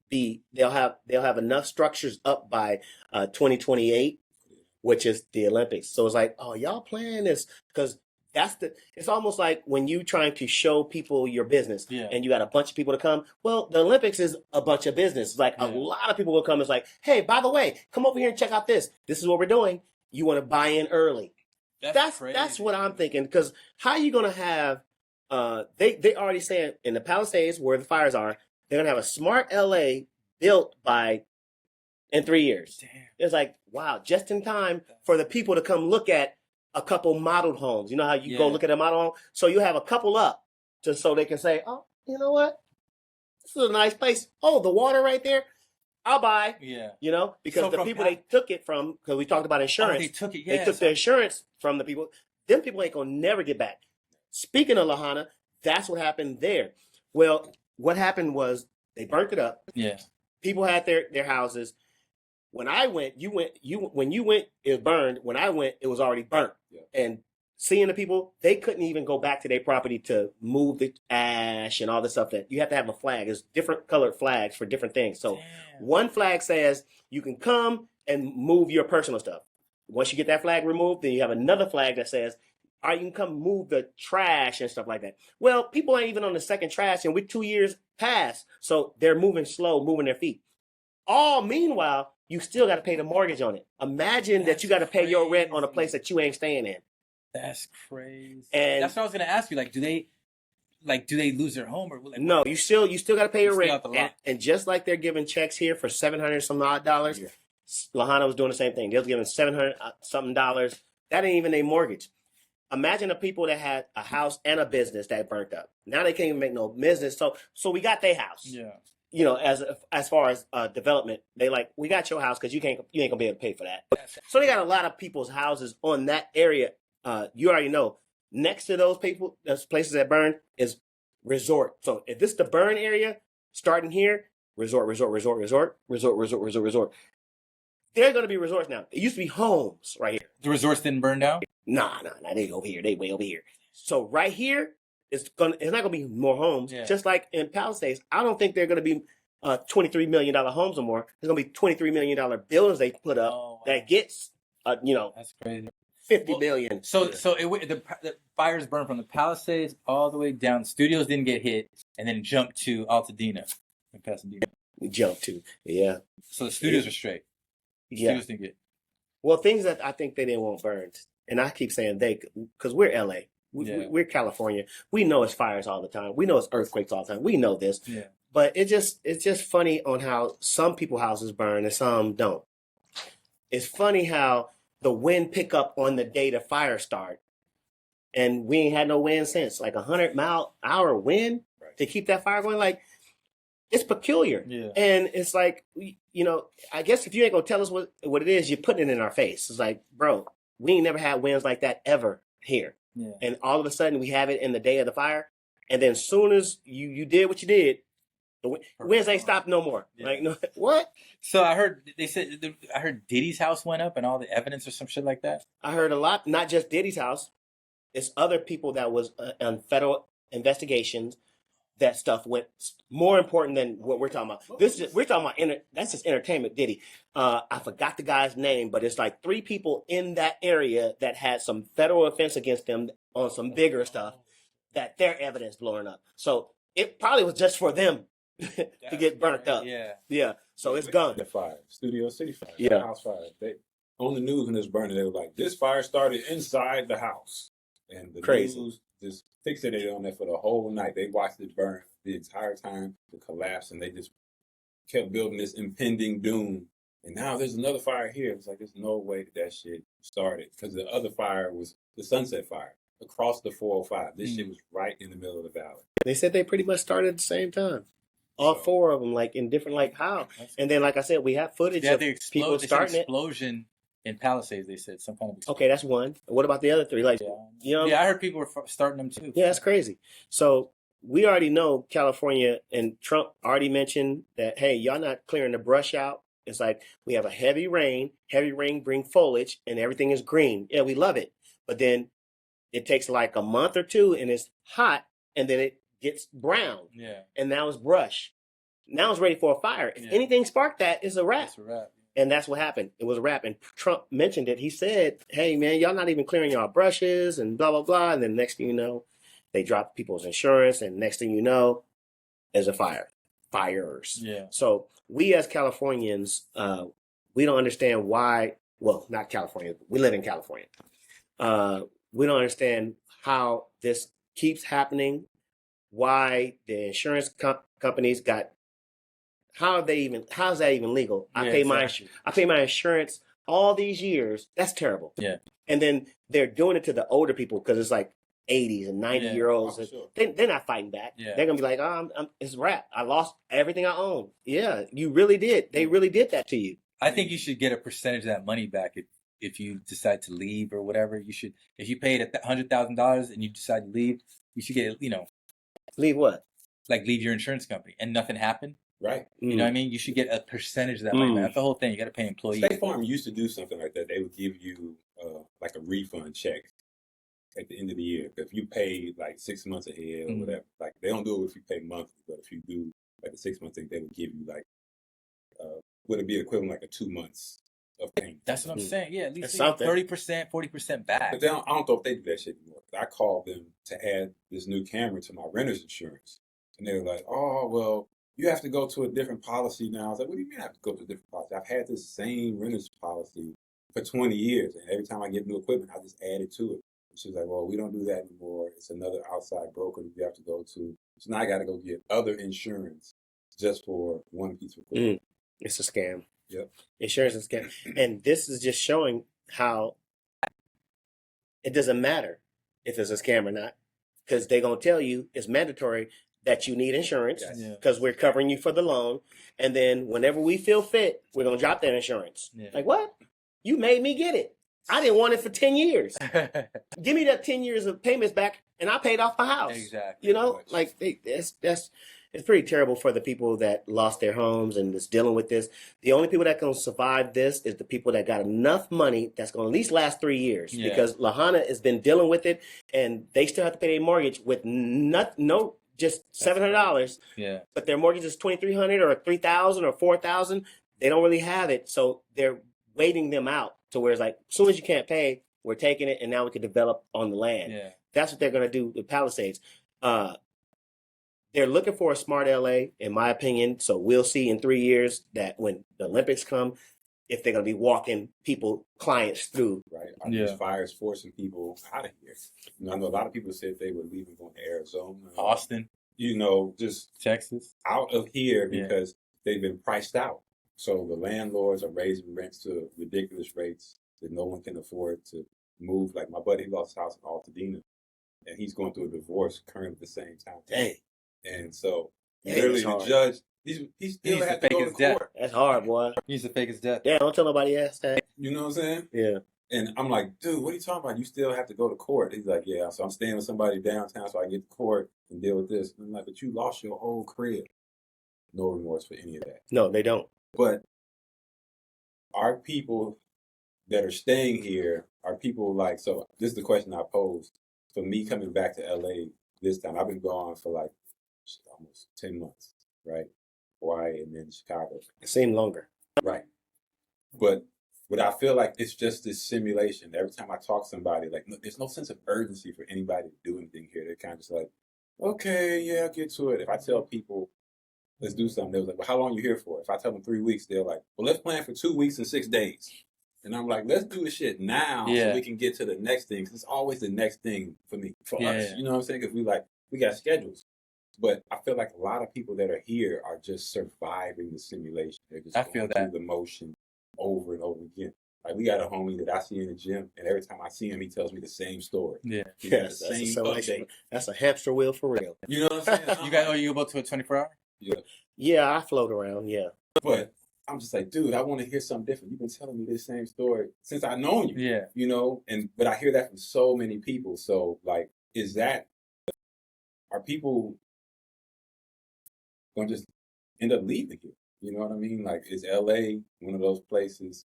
they'll have enough structures up by 2028, which is the Olympics. So it's like, oh, y'all playing this because. It's almost like when you trying to show people your business and you got a bunch of people to come. Well, the Olympics is a bunch of business. Like a lot of people will come. It's like, hey, by the way, come over here and check out this. This is what we're doing. You want to buy in early. That's what I'm thinking. Because how you gonna have? They already saying in the Palisades where the fires are, they're gonna have a smart LA built in 3 years. Damn. It's like, wow, just in time for the people to come look at a couple modeled homes. You know how you go look at a model home? So you have a couple up just so they can say, oh, you know what? This is a nice place. Oh, the water right there. I'll buy. Yeah. You know, because the people they took it from, because we talked about insurance. They took it, yeah. They took the insurance from the people. Them people ain't going to never get back. Speaking of Lahana, that's what happened there. Well, what happened was they burnt it up. Yeah. People had their houses. When I went, when you went, it was burned. When I went, it was already burnt. Yeah. And seeing the people, they couldn't even go back to their property to move the ash and all the stuff that you have to have a flag. There's different colored flags for different things. So one flag says you can come and move your personal stuff. Once you get that flag removed, then you have another flag that says, all right, you can come move the trash and stuff like that. Well, people ain't even on the second trash, and we're 2 years past. So they're moving slow, moving their feet. All meanwhile, you still got to pay the mortgage on it. Imagine that you got to pay your rent on a place that you ain't staying in. That's crazy. And that's what I was gonna ask you. Like, do they lose their home or like, no? You still got to pay your rent. And just like they're giving checks here for $700 some odd dollars, Lahana was doing the same thing. They was giving $700 something dollars. That ain't even a mortgage. Imagine the people that had a house and a business that burnt up. Now they can't even make no business. So we got their house. Yeah. You know, as far as development, they like, we got your house because you ain't gonna be able to pay for that. So they got a lot of people's houses on that area. You already know. Next to those places that burn is resort. So if this is the burn area, starting here, resort. They're gonna be resorts now. It used to be homes right here. The resorts didn't burn down? Nah. They over here. They way over here. So right here, it's not gonna be more homes. Yeah. Just like in Palisades, I don't think they're gonna be $23 million homes or more. There's gonna be $23 million buildings they put up that gets that's crazy. 50 billion. So the fires burned from the Palisades all the way down. Studios didn't get hit, and then jumped to Altadena in Pasadena. Jump to, yeah. So the studios are straight. The studios didn't get. Well, things that I think they didn't want burned, and I keep saying they, because we're LA, we're California. We know it's fires all the time. We know it's earthquakes all the time. We know this. Yeah. But it's just funny on how some people's houses burn and some don't. It's funny how the wind pick up on the day the fire start, and we ain't had no wind since, like 100-mile-an-hour wind to keep that fire going. Like, it's peculiar. Yeah. And it's like, I guess if you ain't gonna tell us what it is, you're putting it in our face. It's like, bro, we ain't never had winds like that ever here. Yeah. And all of a sudden we have it in the day of the fire. And then as soon as you did what you did, the winds ain't stopped no more. Yeah. Like, no, what? So I heard Diddy's house went up and all the evidence or some shit like that. I heard a lot, not just Diddy's house. It's other people that was on federal investigations. That stuff went more important than what we're talking about. We're talking about that's just entertainment, Diddy. I forgot the guy's name, but it's like 3 people in that area that had some federal offense against them on some bigger stuff that their evidence blowing up. So it probably was just for them to get burnt up. Yeah. So it's gone. The fire, Studio City fire, yeah, house fire. They on the news when it's burning, they were like, "This fire started inside the house," and the news just fixated on that for the whole night. They watched it burn the entire time, the collapse, and they just kept building this impending doom. And now there's another fire here. It's like, there's no way that shit started, because the other fire was the Sunset Fire across the 405. This shit was right in the middle of the valley. They said they pretty much started at the same time. All 4 of them, like in different, like how. And then, like I said, we have footage of people starting it. Explosion in Palisades, they said, some kind of explosion. Okay, that's one. What about the other 3? Like, I heard people were starting them too. Yeah, that's crazy. So we already know California, and Trump already mentioned that, hey, y'all not clearing the brush out. It's like, we have a heavy rain bring foliage, and everything is green. Yeah, we love it. But then it takes like a month or 2, and it's hot, and then it gets brown. Yeah. And now it's brush. Now it's ready for a fire. If anything sparked that, it's a wrap. It's a wrap. And that's what happened. It was a wrap. And Trump mentioned it. He said, hey, man, y'all not even clearing y'all brushes and blah, blah, blah. And then next thing you know, they drop people's insurance. And next thing you know, there's a fire. Fires. Yeah. So we as Californians, we don't understand why. Well, not California. We live in California. We don't understand how this keeps happening. Why the insurance companies got? How are they even? How's that even legal? I pay my insurance all these years. That's terrible. Yeah. And then they're doing it to the older people because it's like 80s and 90-year-olds. Sure. They're not fighting back. Yeah. They're gonna be like, it's rap. I lost everything I own. Yeah, you really did. They really did that to you. I think you should get a percentage of that money back if you decide to leave or whatever. You should, if you paid $100,000 and you decide to leave, you should get, Leave what? like leave your insurance company and nothing happened. Right. You know what I mean? You should get a percentage of that money back. That's the whole thing. You got to pay employees. State Farm used to do something like that. They would give you like a refund check at the end of the year. If you pay like 6 months ahead or whatever, like they don't do it if you pay monthly, but if you do like the 6 month thing, they would give you like would it be equivalent like a 2 months of payment? That's what I'm saying. Yeah, at least 30%, 40% back. But I don't know if they do that shit anymore. I called them to add this new camera to my renter's insurance, and they were like, "Oh, well, you have to go to a different policy now." I was like, "What do you mean I have to go to a different policy? I've had this same renter's policy for 20 years, and every time I get new equipment, I just add it to it." And she was like, "Well, we don't do that anymore. It's another outside broker that you have to go to. So now I got to go get other insurance just for one piece of equipment." It's a scam. Yep. Insurance is a scam. And this is just showing how it doesn't matter if it's a scam or not, because they're going to tell you it's mandatory that you need insurance because we're covering you for the loan. And then whenever we feel fit, we're going to drop that insurance. Yeah. Like, what? You made me get it. I didn't want it for 10 years. Give me that 10 years of payments back and I paid off my house. Exactly. You know, like it's pretty terrible for the people that lost their homes and is dealing with this. The only people that can survive this is the people that got enough money that's going to at least last 3 years. Yeah. Because Lahana has been dealing with it and they still have to pay their mortgage with just $700. Yeah. But their mortgage is $2,300 or $3,000 or $4,000. They don't really have it, so they're waiting them out to where it's like, as soon as you can't pay, we're taking it, and now we can develop on the land. Yeah. That's what they're going to do with Palisades. They're looking for a smart LA, in my opinion. So we'll see in 3 years that when the Olympics come, if they're going to be walking clients through. Right. Are these fires forcing people out of here? You know, I know a lot of people said they were leaving, going to Arizona, Austin, just Texas, out of here because they've been priced out. So the landlords are raising rents to ridiculous rates that no one can afford to move. Like my buddy lost his house in Altadena, and he's going through a divorce currently at the same time. Dang. And so literally the judge, he still has to go to court. That's hard, boy. He used to fake his death. Yeah, don't tell nobody else that. You know what I'm saying? Yeah. And I'm like, dude, what are you talking about? You still have to go to court. He's like, yeah, so I'm staying with somebody downtown so I get to court and deal with this. And I'm like, but you lost your whole crib. No remorse for any of that. No, they don't. But our people that are staying here are people like, so this is the question I posed. For me coming back to LA this time, I've been gone for like almost 10 months, right? Hawaii and then Chicago. It seemed longer. Right. But I feel like it's just this simulation. Every time I talk to somebody, like, there's no sense of urgency for anybody to do anything here. They're kind of just like, okay, yeah, I'll get to it. If I tell people, let's do something, they're like, well, how long are you here for? If I tell them 3 weeks, they're like, well, let's plan for 2 weeks and 6 days. And I'm like, let's do this shit now so we can get to the next thing. Because it's always the next thing for me, for us. You know what I'm saying? Because we got schedules. But I feel like a lot of people that are here are just surviving the simulation. They're just going through the motion over and over again. Like, we got a homie that I see in the gym, and every time I see him, he tells me the same story. Yeah, that's a hamster wheel for real. You know what I'm saying? You about to a 24-hour? Yeah, I float around. Yeah, but I'm just like, dude, I want to hear something different. You've been telling me this same story since I've known you. Yeah, you know, but I hear that from so many people. So, like, are people going to just end up leaving here? You know what I mean? Like, is LA one of those places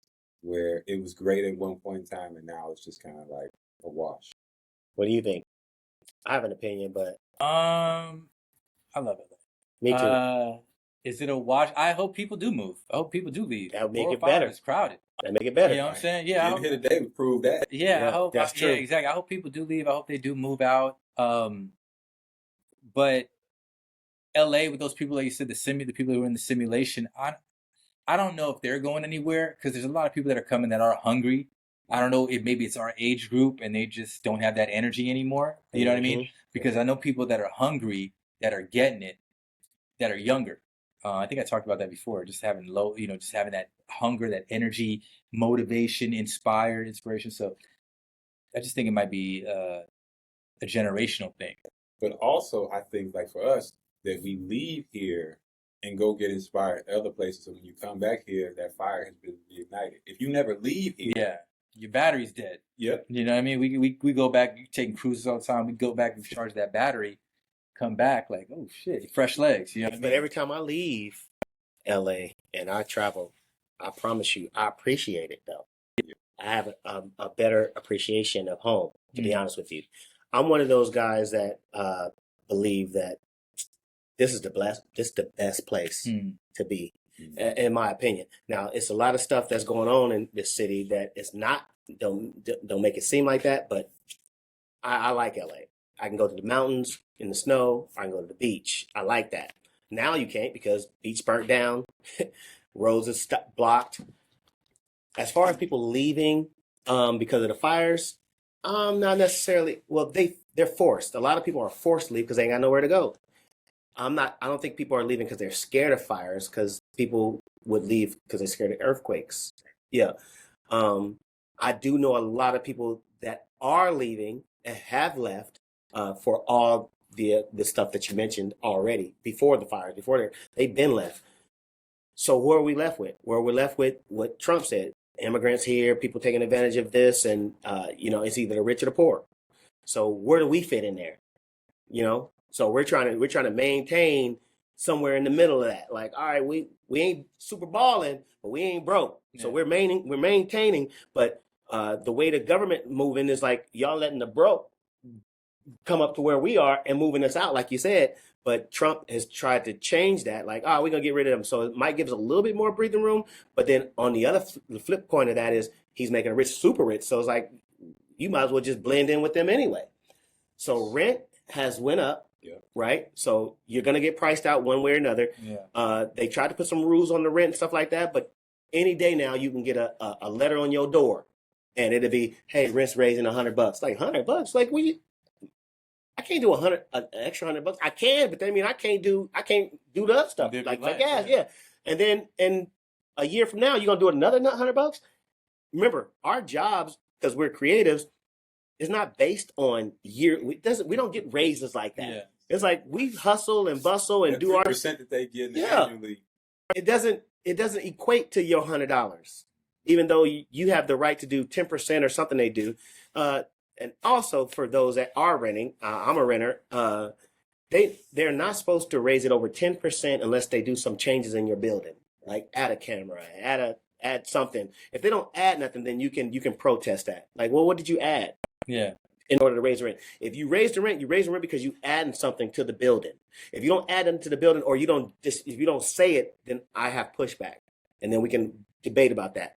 where it was great at one point in time and now it's just kind of like a wash? What do you think? I have an opinion, but I love it. Me too. Is it a wash? I hope people do move. I hope people do leave. That would make it better. It's crowded. That make it better. You know what I'm saying? Yeah. Here today would prove that. Yeah, I hope that's true. Yeah, exactly. I hope people do leave. I hope they do move out. But LA with those people, like you said, the people who are in the simulation, I don't know if they're going anywhere because there's a lot of people that are coming that are hungry I don't know if maybe it's our age group and they just don't have that energy anymore. You know what I mean? Because I know people that are hungry, that are getting it, that are younger. I think I talked about that before, just having just having that hunger, that energy, motivation, inspiration. So I just think it might be a generational thing. But also, I think, like for us, that we leave here and go get inspired at other places. So when you come back here, that fire has been reignited. If you never leave here, your battery's dead. Yep. You know what I mean? We go back, taking cruises all the time. We go back and charge that battery, come back like, oh shit, fresh legs. You know what I mean? But every time I leave LA and I travel, I promise you, I appreciate it though. I have a better appreciation of home, to be honest with you. I'm one of those guys that believe that this is the best place to be, in my opinion. Now, it's a lot of stuff that's going on in this city that is not, don't make it seem like that, but I like LA. I can go to the mountains in the snow. I can go to the beach. I like that. Now you can't because beach burnt down, roads are blocked. As far as people leaving because of the fires, not necessarily. Well, they're forced. A lot of people are forced to leave because they ain't got nowhere to go. I don't think people are leaving because they're scared of fires, because people would leave because they're scared of earthquakes. Yeah. I do know a lot of people that are leaving and have left for all the stuff that you mentioned already before the fires, they've been left. So what are we left with? Well, we're left with what Trump said. Immigrants here, people taking advantage of this, and it's either the rich or the poor. So where do we fit in there? So we're trying to maintain somewhere in the middle of that. Like, all right, we ain't super balling, but we ain't broke. Yeah. So we're maintaining. But the way the government moving is like y'all letting the broke come up to where we are and moving us out, like you said. But Trump has tried to change that, like, we're going to get rid of them. So it might give us a little bit more breathing room. But then on the flip point of that is he's making a rich super rich. So it's like, you might as well just blend in with them anyway. So rent has went up, right? So you're going to get priced out one way or another. Yeah. They tried to put some rules on the rent and stuff like that. But any day now you can get a letter on your door and it'll be, hey, rent's raising $100. Like $100? Like, I can't do an extra $100. I can, but I mean, I can't do the other stuff like gas. Yeah. And then a year from now, you're gonna do another $100. Remember, our jobs, because we're creatives, is not based on year. We don't get raises like that. Yeah. It's like we hustle and bustle and do our percent that they get annually. It doesn't equate to your $100, even though you have the right to do 10% or something they do. And also for those that are renting, I'm a renter, they're not supposed to raise it over 10% unless they do some changes in your building, like add a camera, add something. If they don't add nothing, then you can protest that. Like, well, what did you add? Yeah. In order to raise the rent. If you raise the rent, because you adding something to the building. If you don't add them to the building, or if you don't say it, then I have pushback. And then we can debate about that.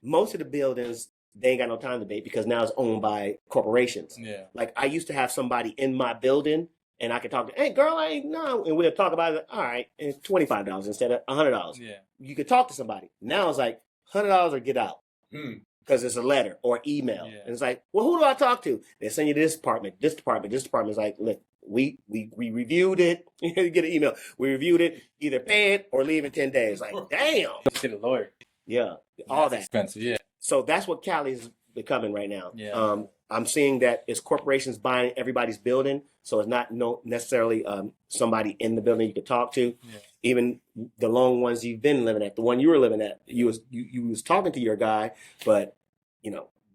Most of the buildings, they ain't got no time to debate because now it's owned by corporations. Yeah. Like, I used to have somebody in my building and I could talk to, hey girl, I ain't no, and we'll talk about it. All right, it's $25 instead of $100. Yeah. You could talk to somebody. Now it's like $100 or get out. Because it's a letter or email. Yeah. And it's like, well, who do I talk to? They send you to this department. This department is like, look, we reviewed it. You get an email. We reviewed it. Either pay it or leave in 10 days. Like, damn. To the lawyer. Yeah. All that. Expensive, yeah. So that's what Cali's becoming right now. Yeah. I'm seeing that it's corporations buying everybody's building. So it's not necessarily somebody in the building you could talk to. Yeah. Even the long ones you've been living at, the one you were living at, you was talking to your guy, but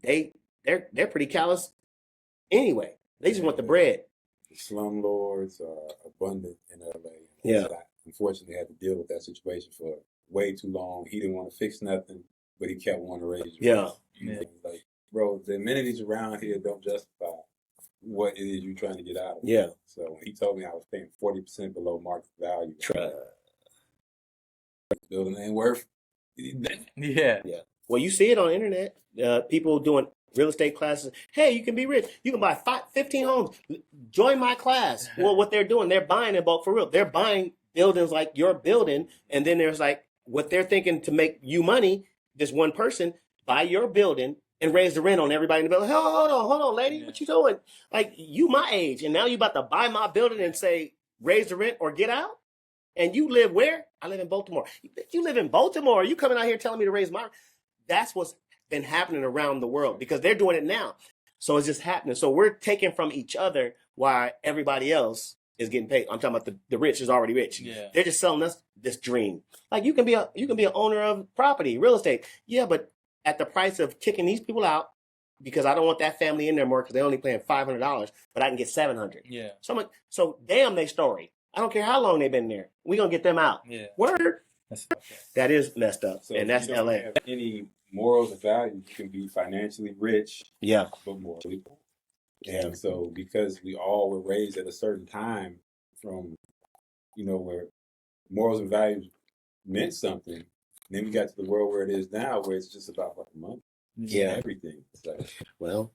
they're pretty callous anyway. They just want the bread. The slumlords are abundant in LA. Yeah. I unfortunately had to deal with that situation for way too long. He didn't want to fix nothing, but he kept wanting to raise. Yeah. Like, bro, the amenities around here don't justify what it is you're trying to get out of it. Yeah. So when he told me I was paying 40% below market value, building ain't worth. Yeah. Well, you see it on the internet. People doing real estate classes. Hey, you can be rich. You can buy 15 homes. Join my class. Well, what they're doing, they're buying in bulk for real. They're buying buildings like your building, and then there's like what they're thinking to make you money. This one person buy your building, and raise the rent on everybody in the building. Hold on, lady. Yeah. What you doing? Like, you my age, and now you about to buy my building and say, raise the rent or get out? And you live where? I live in Baltimore. You live in Baltimore. Are you coming out here telling me to raise my rent? That's what's been happening around the world because they're doing it now. So it's just happening. So we're taking from each other while everybody else is getting paid. I'm talking about the rich is already rich. Yeah. They're just selling us this dream. Like you can be an owner of property, real estate. Yeah, but at the price of kicking these people out because I don't want that family in there more because they're only paying $500, but I can get $700. Yeah. So damn they story. I don't care how long they've been there. We're gonna get them out. Yeah. Word. That's That is messed up. So and that's you don't LA. have any morals or values. You can be financially rich, Yeah. but morally poor. And so because we all were raised at a certain time from, where morals and values meant something, then we got to the world where it is now, where it's just about fucking money. Yeah. Everything. It's like, Well,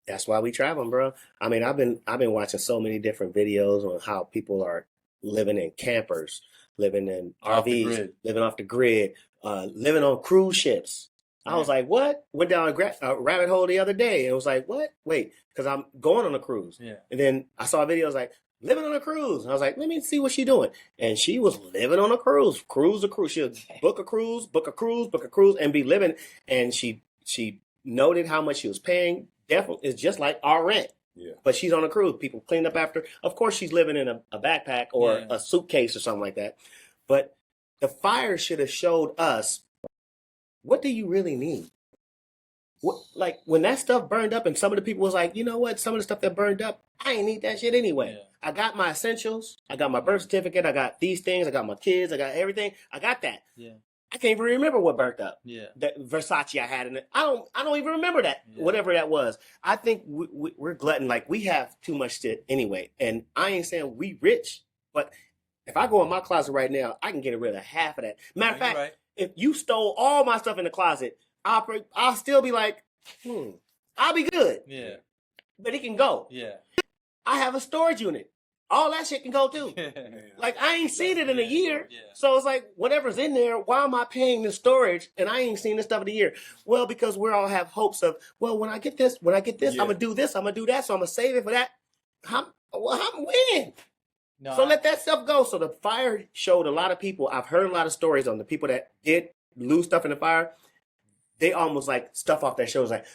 that's why we traveling, bro. I mean, I've been watching so many different videos on how people are living in campers, living in Off the RVs, grid. living off the grid, living on cruise ships. I was like, what? Went down a rabbit hole the other day. And it was like, what? Wait, because I'm going on a cruise. Yeah. And then I saw a video, I was like, living on a cruise. And I was like, let me see what she's doing. And she was living on a cruise to cruise. She'll book a cruise, and be living. And she noted how much she was paying. Definitely, it's just like our rent. yeah. But she's on a cruise. People clean up after. Of course, she's living in a backpack or Yeah. a suitcase or something like that. But the fire should have showed us, what do you really need? What, like when that stuff burned up and some of the people was like, you know what? Some of the stuff that burned up, I ain't need that shit anyway. Yeah. I got my essentials. I got my birth certificate. I got these things. I got my kids. I got everything. I got that. Yeah. I can't even remember what burnt up. Yeah. That Versace I had in it. I don't even remember that. Yeah. Whatever that was. I think we're glutton. Like we have too much shit anyway. And I ain't saying we rich, but if I go in my closet right now, I can get rid of half of that. Matter of fact, Right. if you stole all my stuff in the closet, I'll still be like, I'll be good. Yeah. But it can go. Yeah. I have a storage unit. All that shit can go too. Like I ain't seen it in a year. Yeah. So it's like whatever's in there, why am I paying the storage and I ain't seen this stuff in a year? Well, because we all have hopes of, well, when I get this, Yeah. I'm gonna do this, I'm gonna do that, so I'm gonna save it for that. I'm winning. No, So let that stuff go. So the fire showed a lot of people. I've heard a lot of stories on the people that did lose stuff in the fire. They almost like stuff off their shoulders, like,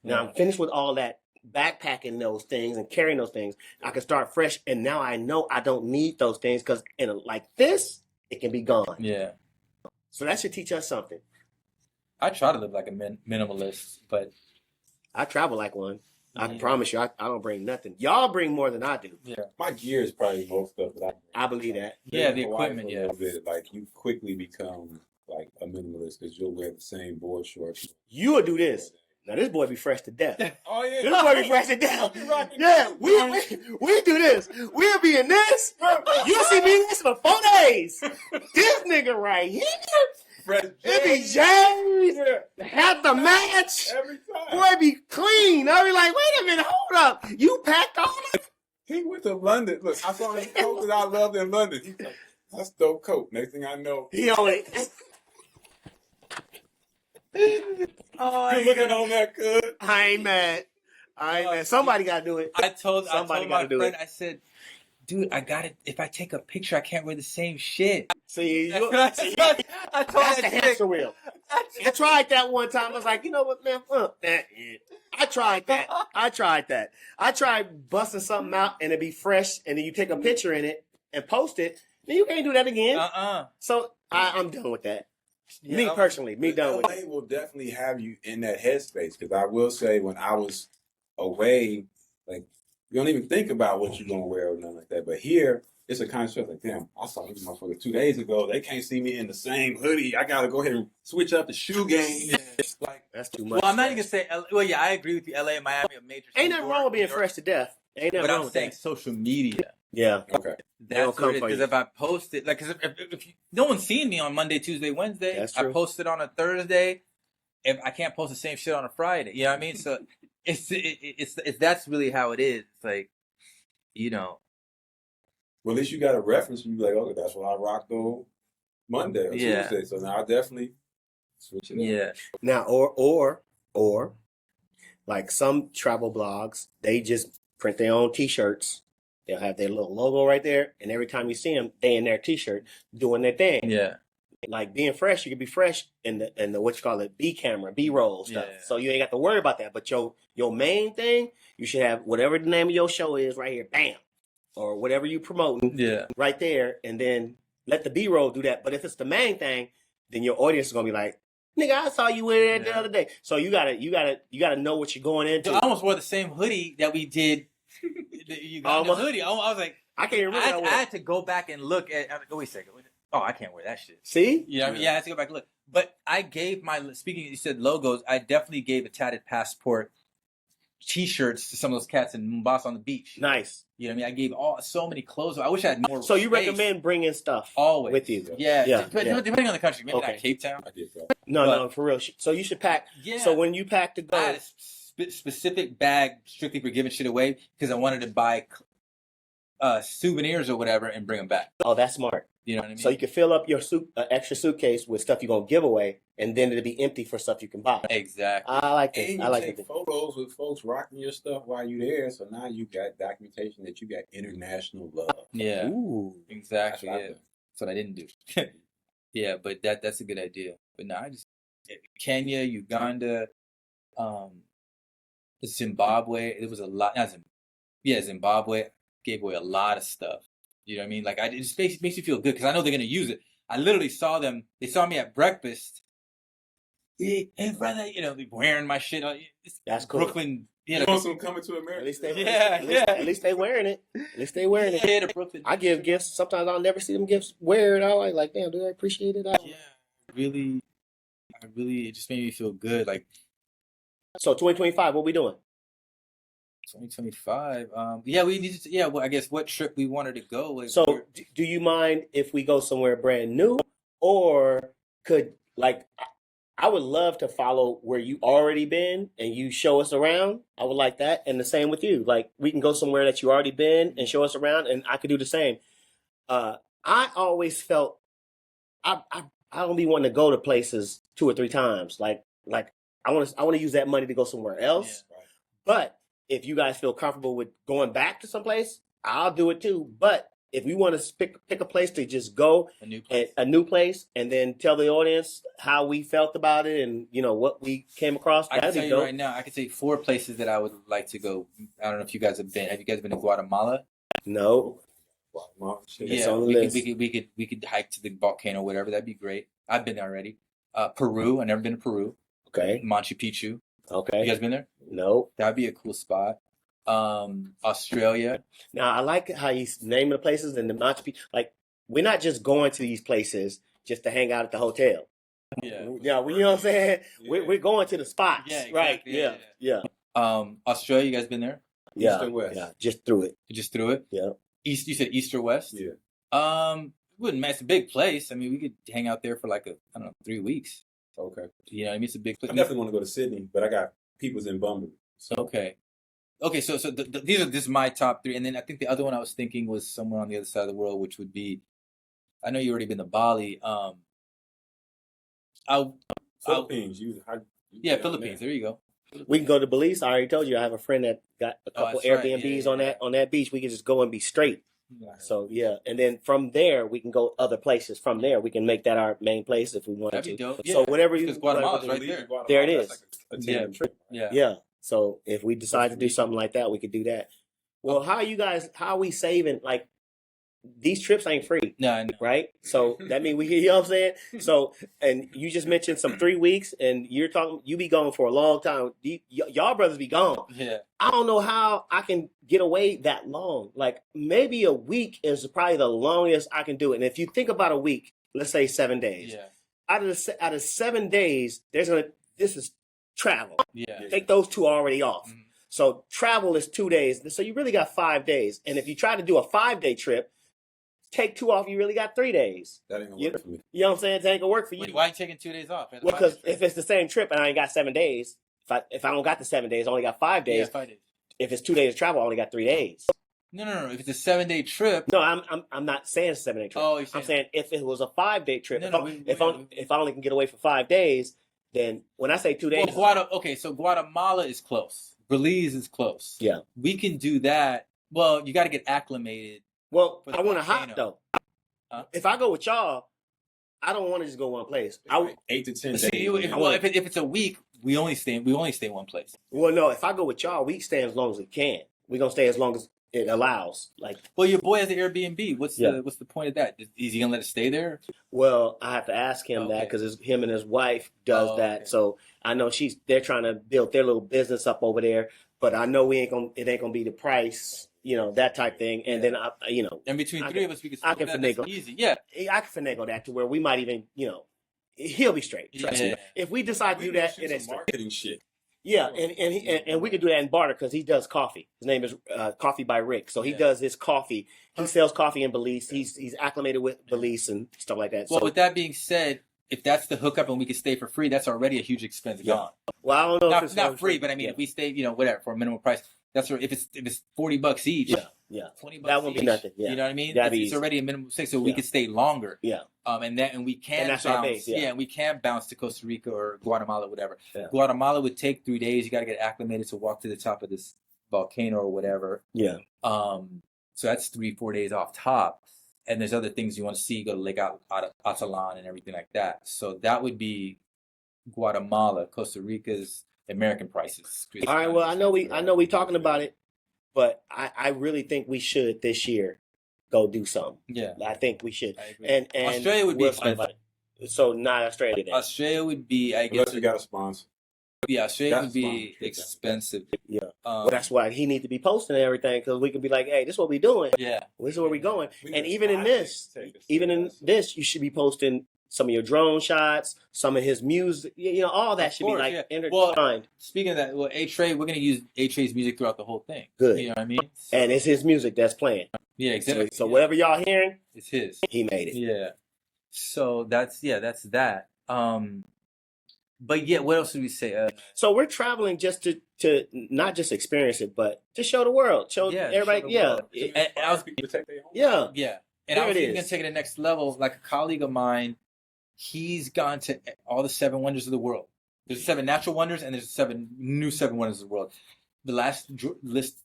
now I'm finished with all that backpacking those things and carrying those things. I can start fresh, and now I know I don't need those things because like this, it can be gone. Yeah. So that should teach us something. I try to live like a minimalist, but I travel like one. I Yeah. promise you, I don't bring nothing. Y'all bring more than I do. yeah. My gear is probably most stuff that I believe that. Yeah, the Living Hawaii equipment, for a yeah. little bit, like you quickly become like a minimalist because you'll wear the same board shorts. You will do this. Now this boy be fresh to death. Oh yeah, This boy be fresh to death. Yeah, we do this. We'll be in this. You see me in this for 4 days. This nigga right here. fresh. It be James. Have the match. Every time. Boy be clean. I be like, wait a minute, hold up. You packed all that? He went to London. Look, I saw his coat that I loved in London. He's like, that's dope coat. Next thing I know, He only. Oh, you're looking on that good. I ain't mad. Somebody got to do it. I told Somebody my gotta do friend, it. I said, dude, I got it. If I take a picture, I can't wear the same shit. See, I you, told see, that that's the chick. hamster wheel. I tried that one time. I was like, you know what, man? Fuck that. I tried that. I tried busting something out and it'd be fresh, and then you take a picture in it and post it. Then you can't do that again. So I'm done with that. Yeah, Me personally, me done with LA it. will definitely have you in that headspace because I will say when I was away, like you don't even think about what you're gonna wear or nothing like that. But here, it's a kind of stuff like, damn, I saw this motherfucker 2 days ago. They can't see me in the same hoodie. I gotta go ahead and switch up the shoe game. Yeah. It's like That's too much. Well, I'm not even gonna say. Well, yeah, I agree with you. LA and Miami are major. Ain't cities. nothing wrong with being fresh to death. Ain't nothing But wrong I'm with saying that. social media. Yeah. okay. They'll That's come what it for is. you. If I post it, like, cause if no one's seen me on Monday, Tuesday, Wednesday, That's I true. post it on a Thursday. If I can't post the same shit on a Friday, you know what I mean? So it's that's really how it is. It's like, you know, Well, at least you got a reference. You be like, okay, that's what I rocked on Monday or Yeah. Tuesday. So now I definitely switch it up. yeah, Now, or Or like some travel blogs, they just print their own T-shirts. They'll have their little logo right there, and every time you see them, they in their T-shirt doing their thing. Yeah. Like being fresh, you can be fresh in the what you call it, B camera, B-roll stuff. Yeah. So you ain't got to worry about that. But your main thing, you should have whatever the name of your show is right here, bam, or whatever you promoting, Yeah. right there, and then let the B-roll do that. But if it's the main thing, then your audience is gonna be like, nigga, I saw you wear that the other day. So you gotta know what you're going into. I almost wore the same hoodie that we did. You got the hoodie. I was like, I can't remember. I had to go back and look at. Oh, wait a second. Oh, I can't wear that shit. See? Yeah, I had to go back and look. But I gave speaking, you said logos, I definitely gave a Tatted Passport T-shirts to some of those cats in Mombasa on the beach. Nice. You know what I mean? I gave so many clothes. I wish I had more. So you space. recommend bringing stuff Always with you? Yeah. Depending on the country. Maybe not Cape Town. I get that. No, for real. So you should pack. Yeah. So when you pack to go. I had a specific bag strictly for giving shit away because I wanted to buy souvenirs or whatever and bring them back. Oh, that's smart. You know what I mean? So you can fill up your extra suitcase with stuff you're gonna give away, and then it'll be empty for stuff you can buy. Exactly. I like And it. you I like take it. photos with folks rocking your stuff while you're there, so now you got documentation that you got international love. Yeah. Ooh. Exactly. That's what I Yeah. do. That's what I didn't do. Yeah, but that's a good idea. But no, I just Kenya, Uganda, Zimbabwe. It was a lot. Zimbabwe gave away a lot of stuff. You know what I mean? Like it just makes you feel good because I know they're gonna use it. I literally saw them. They saw me at breakfast. Hey, brother, they wearing my shit. That's cool. Brooklyn. You want some coming to America? At least they, Yeah. At least they wearing it. At least they wearing it. Yeah, the Brooklyn. I give gifts. Sometimes I'll never see them gifts wear it. I like, damn, do I appreciate it? Yeah, really, it just made me feel good. Like So 2025, what we doing? 2025. Yeah, we needed to. Yeah, well, I guess what trip we wanted to go. Like, So do you mind if we go somewhere brand new, or could I would love to follow where you already been and you show us around. I would like that, and the same with you. Like we can go somewhere that you already been and show us around, and I could do the same. I always felt I don't be wanting to go to places 2 or 3 times. Like I want to use that money to go somewhere else. Yeah, right. But if you guys feel comfortable with going back to someplace, I'll do it too. But if we want to pick a place to just go, a new place, and then tell the audience how we felt about it and what we came across, I can tell you right now, I can tell you 4 places that I would like to go. I don't know if you guys have been. Have you guys been to Guatemala? No. Yeah, on the list. we could hike to the volcano, whatever. That'd be great. I've been there already. Peru. I've never been to Peru. Okay. Machu Picchu. Okay. You guys been there? No. That'd be a cool spot. Australia. Now I like how he's naming the places and the Machu Picchu. Like we're not just going to these places just to hang out at the hotel. Yeah. Yeah. You know what I'm saying? Yeah. We're going to the spots. Yeah, exactly. Right. Yeah, Yeah. Australia. You guys been there? Yeah. East or west? Yeah. Just through it. You just threw it. Yeah. East. You said east or west? Yeah. Wouldn't matter. It's a big place. I mean, we could hang out there for like 3 weeks. Okay. You know what I mean? It's a big place. I definitely want to go to Sydney, but I got people's in Bumble. So Okay. So this is my top 3, and then I think the other one I was thinking was somewhere on the other side of the world, which would be, I know you already been to Bali. Philippines. Philippines. There you go. We can go to Belize. I already told you I have a friend that got a couple that's right. Airbnbs Yeah. on that beach. We can just go and be straight. So yeah, and then from there we can go other places. From there we can make that our main place if we wanted That'd be to. dope. So Yeah. whatever you Because Guatemala's whatever- right there. There it is. That's like a 10 trip. Yeah. Yeah. So if we decide to do something like that, we could do that. Well, how are we saving? Like these trips ain't free, No, I know. right? So that means you know what I'm saying? So, and you just mentioned some 3 weeks and you be gone for a long time. Y'all brothers be gone. Yeah. I don't know how I can get away that long. Like maybe a week is probably the longest I can do it. And if you think about a week, let's say 7 days. Yeah. Out of 7 days, this is travel. Yeah. Take those 2 already off. Mhm. So travel is 2 days. So you really got 5 days. And if you try to do a 5-day trip, take 2 off, you really got 3 days. That ain't gonna work for me. You know what I'm saying? That ain't gonna work for you. Wait, why are you taking 2 days off? Well, because if it's the same trip and I ain't got 7 days, if I don't got the 7 days, I only got 5 days. 5 days. If it's 2 days of travel, I only got 3 days. No. If it's a 7-day trip. No, I'm not saying it's a 7-day trip. Oh, you're I'm saying if it was a 5-day trip, No, if I only can get away for 5 days, then when I say 2 days, Okay, so Guatemala is close. Belize is close. Yeah. We can do that. Well, you got to get acclimated. well, For the I want to hop volcano. though. If I go with y'all, I don't want to just go one place. Like 8 to 10 days. See, if it's a week, we only stay one place. Well, no, if I go with y'all, we stay as long as we can. We're gonna stay as long as it allows. Like, Well, your boy has the Airbnb. What's Yeah. the point of that? Is he gonna let us stay there? well, I have to ask him that Okay. because him and his wife does Oh, that. okay. So I know they're trying to build their little business up over there. But I know it ain't gonna be the price, that type thing. And then And between I three can- of us, we can. I can that's finagle. easy. Yeah. I can finagle that to where we might even, he'll be straight. Trust me. Yeah. If we decide to We do can that, shoot it is some marketing shit. Yeah, and we could do that in barter because he does coffee. His name is Coffee by Rick. So he Yeah. does his coffee. He sells coffee in Belize. He's acclimated with Belize and stuff like that. Well, So, with that being said, if that's the hookup and we can stay for free, that's already a huge expense Yeah. gone. well, I don't know if Not, it's not free, but I mean, if we stay, whatever, for a minimum price, that's where, if it's $40 each, yeah, $20 That won't be each, nothing, yeah. You know what I mean? That'd be It's easy. already a minimum stay, so we Yeah. could stay longer. yeah, And we can And that's our bounce. base, yeah. And we can bounce to Costa Rica or Guatemala, whatever. Yeah. Guatemala would take 3 days. You got to get acclimated to walk to the top of this volcano or whatever. yeah. So that's 3-4 days off top. And there's other things you want to see. Go to Lake Atalan and everything like that. So that would be Guatemala. Costa Rica's American prices. All right. Well, I know we talking about it, but I really think we should this year go do something. Yeah, I think we should. I agree. And Australia would be we'll find expensive. out. So not Australia then. Australia would be, I guess. Unless we got a sponsor. Yeah, Australia would That's be fine. expensive. Yeah. Um, Well, that's why he needs to be posting everything because we can be like, hey, this is what we're doing. yeah. This is where we're going. We And can even in finally this, take us even to in that. this, you should be posting some of your drone shots, some of his music. All that Of should course, be like yeah. intertwined. Speaking of that, well, A-Trey, we're going to use A-Trey's music throughout the whole thing. Good. You know what I mean? So, And it's his music that's playing. yeah, exactly. So whatever y'all hearing, It's his. he made it. Yeah. So that's that. But yeah, what else did we say? So we're traveling just to not just experience it, but to show the world, show Yeah, everybody. show the Yeah, world. And I was, People to take their home. yeah. yeah. And There I was it even is. going to take it to the next level. Like a colleague of mine, he's gone to all the 7 wonders of the world. There's 7 natural wonders, and there's 7 wonders of the world. The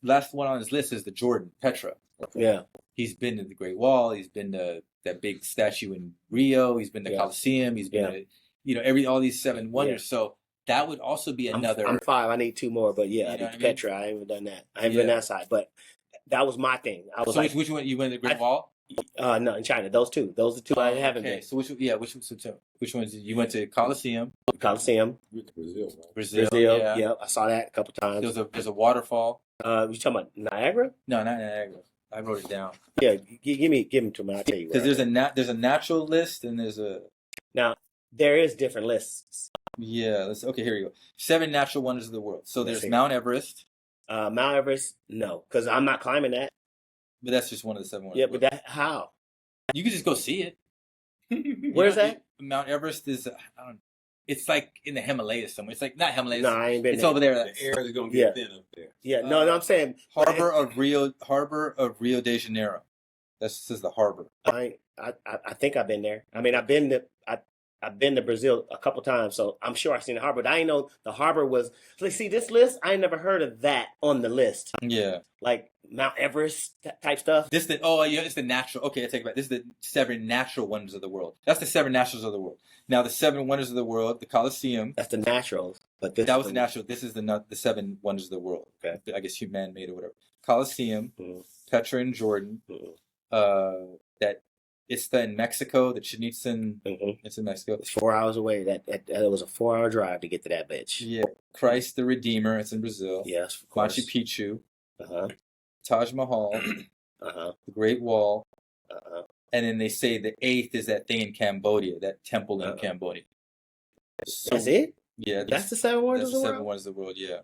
last one on his list is the Jordan, Petra. Yeah. He's been to the Great Wall. He's been to that big statue in Rio. He's been to Yeah. Colosseum. He's been to, all these 7 wonders. So that would also be another. I'm 5. I need 2 more, but yeah, You know what I mean? Petra. I haven't done that. I haven't been Yeah. that side, but that was my thing. I was So like, which one you went to the Great Wall? no, in China. Those 2. Those are 2 I haven't Okay. been. So which ones did you went to? Colosseum, Coliseum, We went to Brazil, right? Brazil. Brazil. Yeah. Yeah, I saw that a couple times. There's a waterfall. You talking about Niagara? No, not Niagara. I wrote it down Yeah, give them to me. I'll tell you. because Where. there's a natural list and there's a Now there is different lists. Okay, here you go. 7 natural wonders of the world. So Let's there's see. Mount Everest, Mount Everest, no, because I'm not climbing that. but that's just one of the 7 wonders. Yeah, of but the world. that how? You can just go see it. Where's that? Mount Everest is it's like in the Himalayas somewhere. It's like not Himalayas. No, I ain't been It's there. over there. The air is going to Yeah. get thin up there. Yeah, no, I'm saying Harbor of Rio de Janeiro. This is the harbor. I think I've been there. I mean, I've been to Brazil a couple times, so I'm sure I've seen the harbor. But I didn't know the harbor was. Like, see, this list, I ain't never heard of that on the list. Yeah. Like Mount Everest type stuff. It's the natural. Okay, I take it back. This is the 7 natural wonders of the world. That's the 7 naturals of the world. Now, the 7 wonders of the world, the Colosseum. That's the naturals. But this That was the natural. This is the 7 wonders of the world. Okay. I guess human made or whatever. Colosseum, Mhm. Petra in Jordan, Mhm. that Ista in Mexico, the Chichen Itza, Mhm. it's in Mexico. It's 4 hours away. That was a 4-hour drive to get to that bitch. Yeah. Christ the Redeemer, it's in Brazil. Yes, of course. Machu Picchu, Uh Taj Mahal, huh. the Great Wall, Uh and then they say the 8th is that thing in Cambodia, that temple in Uh-huh. Cambodia. So, That's it. Yeah, That's the 7 wonders that's the of the 7 world. wonders of the world. Yeah,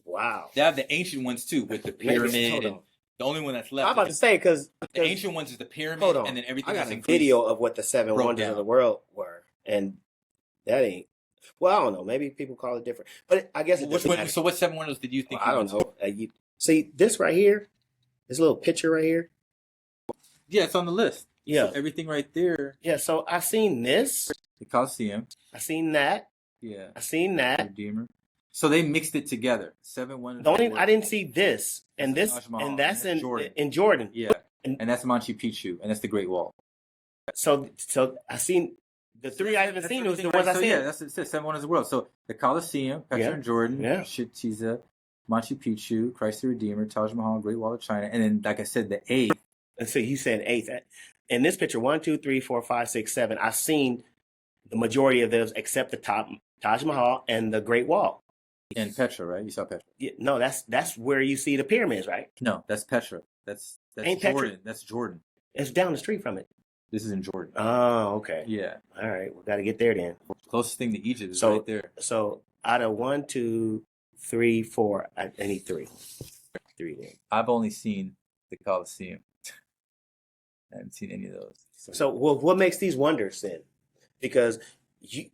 Wow. they have the ancient ones too, with the pyramid. Hold And on. the only one that's I'm left. about to is say because the ancient ones is the pyramid, hold on. and then everything I got is a in Greece. video of what the 7 broke wonders down. of the world were, and that ain't. Well, I don't know. Maybe people call it different, but I guess it Which doesn't one? matter. So what 7 wonders did you think? I you don't went to? know. See this right here, this little picture right here. Yeah, it's on the list. Yeah, So everything right there. yeah. So I seen this. The Colosseum. I seen that. Yeah. I seen that. Redeemer. So they mixed it together. 7 wonders. I didn't see this and That's this in Taj Mahal, and that's and in that's Jordan. Yeah. And that's Machu Picchu, and that's the Great Wall. So I seen the three I haven't seen was the ones I seen. Yeah, that's it. 7 wonders of the world. So the Colosseum, Petra and Jordan, Chichen, Machu Picchu, Christ the Redeemer, Taj Mahal, Great Wall of China, and then, like I said, the 8th. And so you said 8th. In this picture, 1, 2, 3, 4, 5, 6, 7. I've seen the majority of those except the top Taj Mahal and the Great Wall. And Petra, right? You saw Petra. Yeah, no, that's where you see the pyramids, right? No, that's Petra. That's Ain't Jordan. Petra? That's Jordan. It's down the street from it. This is in Jordan. Oh, okay. Yeah. All right, we got to get there then. Closest thing to Egypt is right there. So out of 1, 2, 3, 4, I need 3. 3 there. I've only seen the Colosseum. I haven't seen any of those. So what makes these wonders then? Because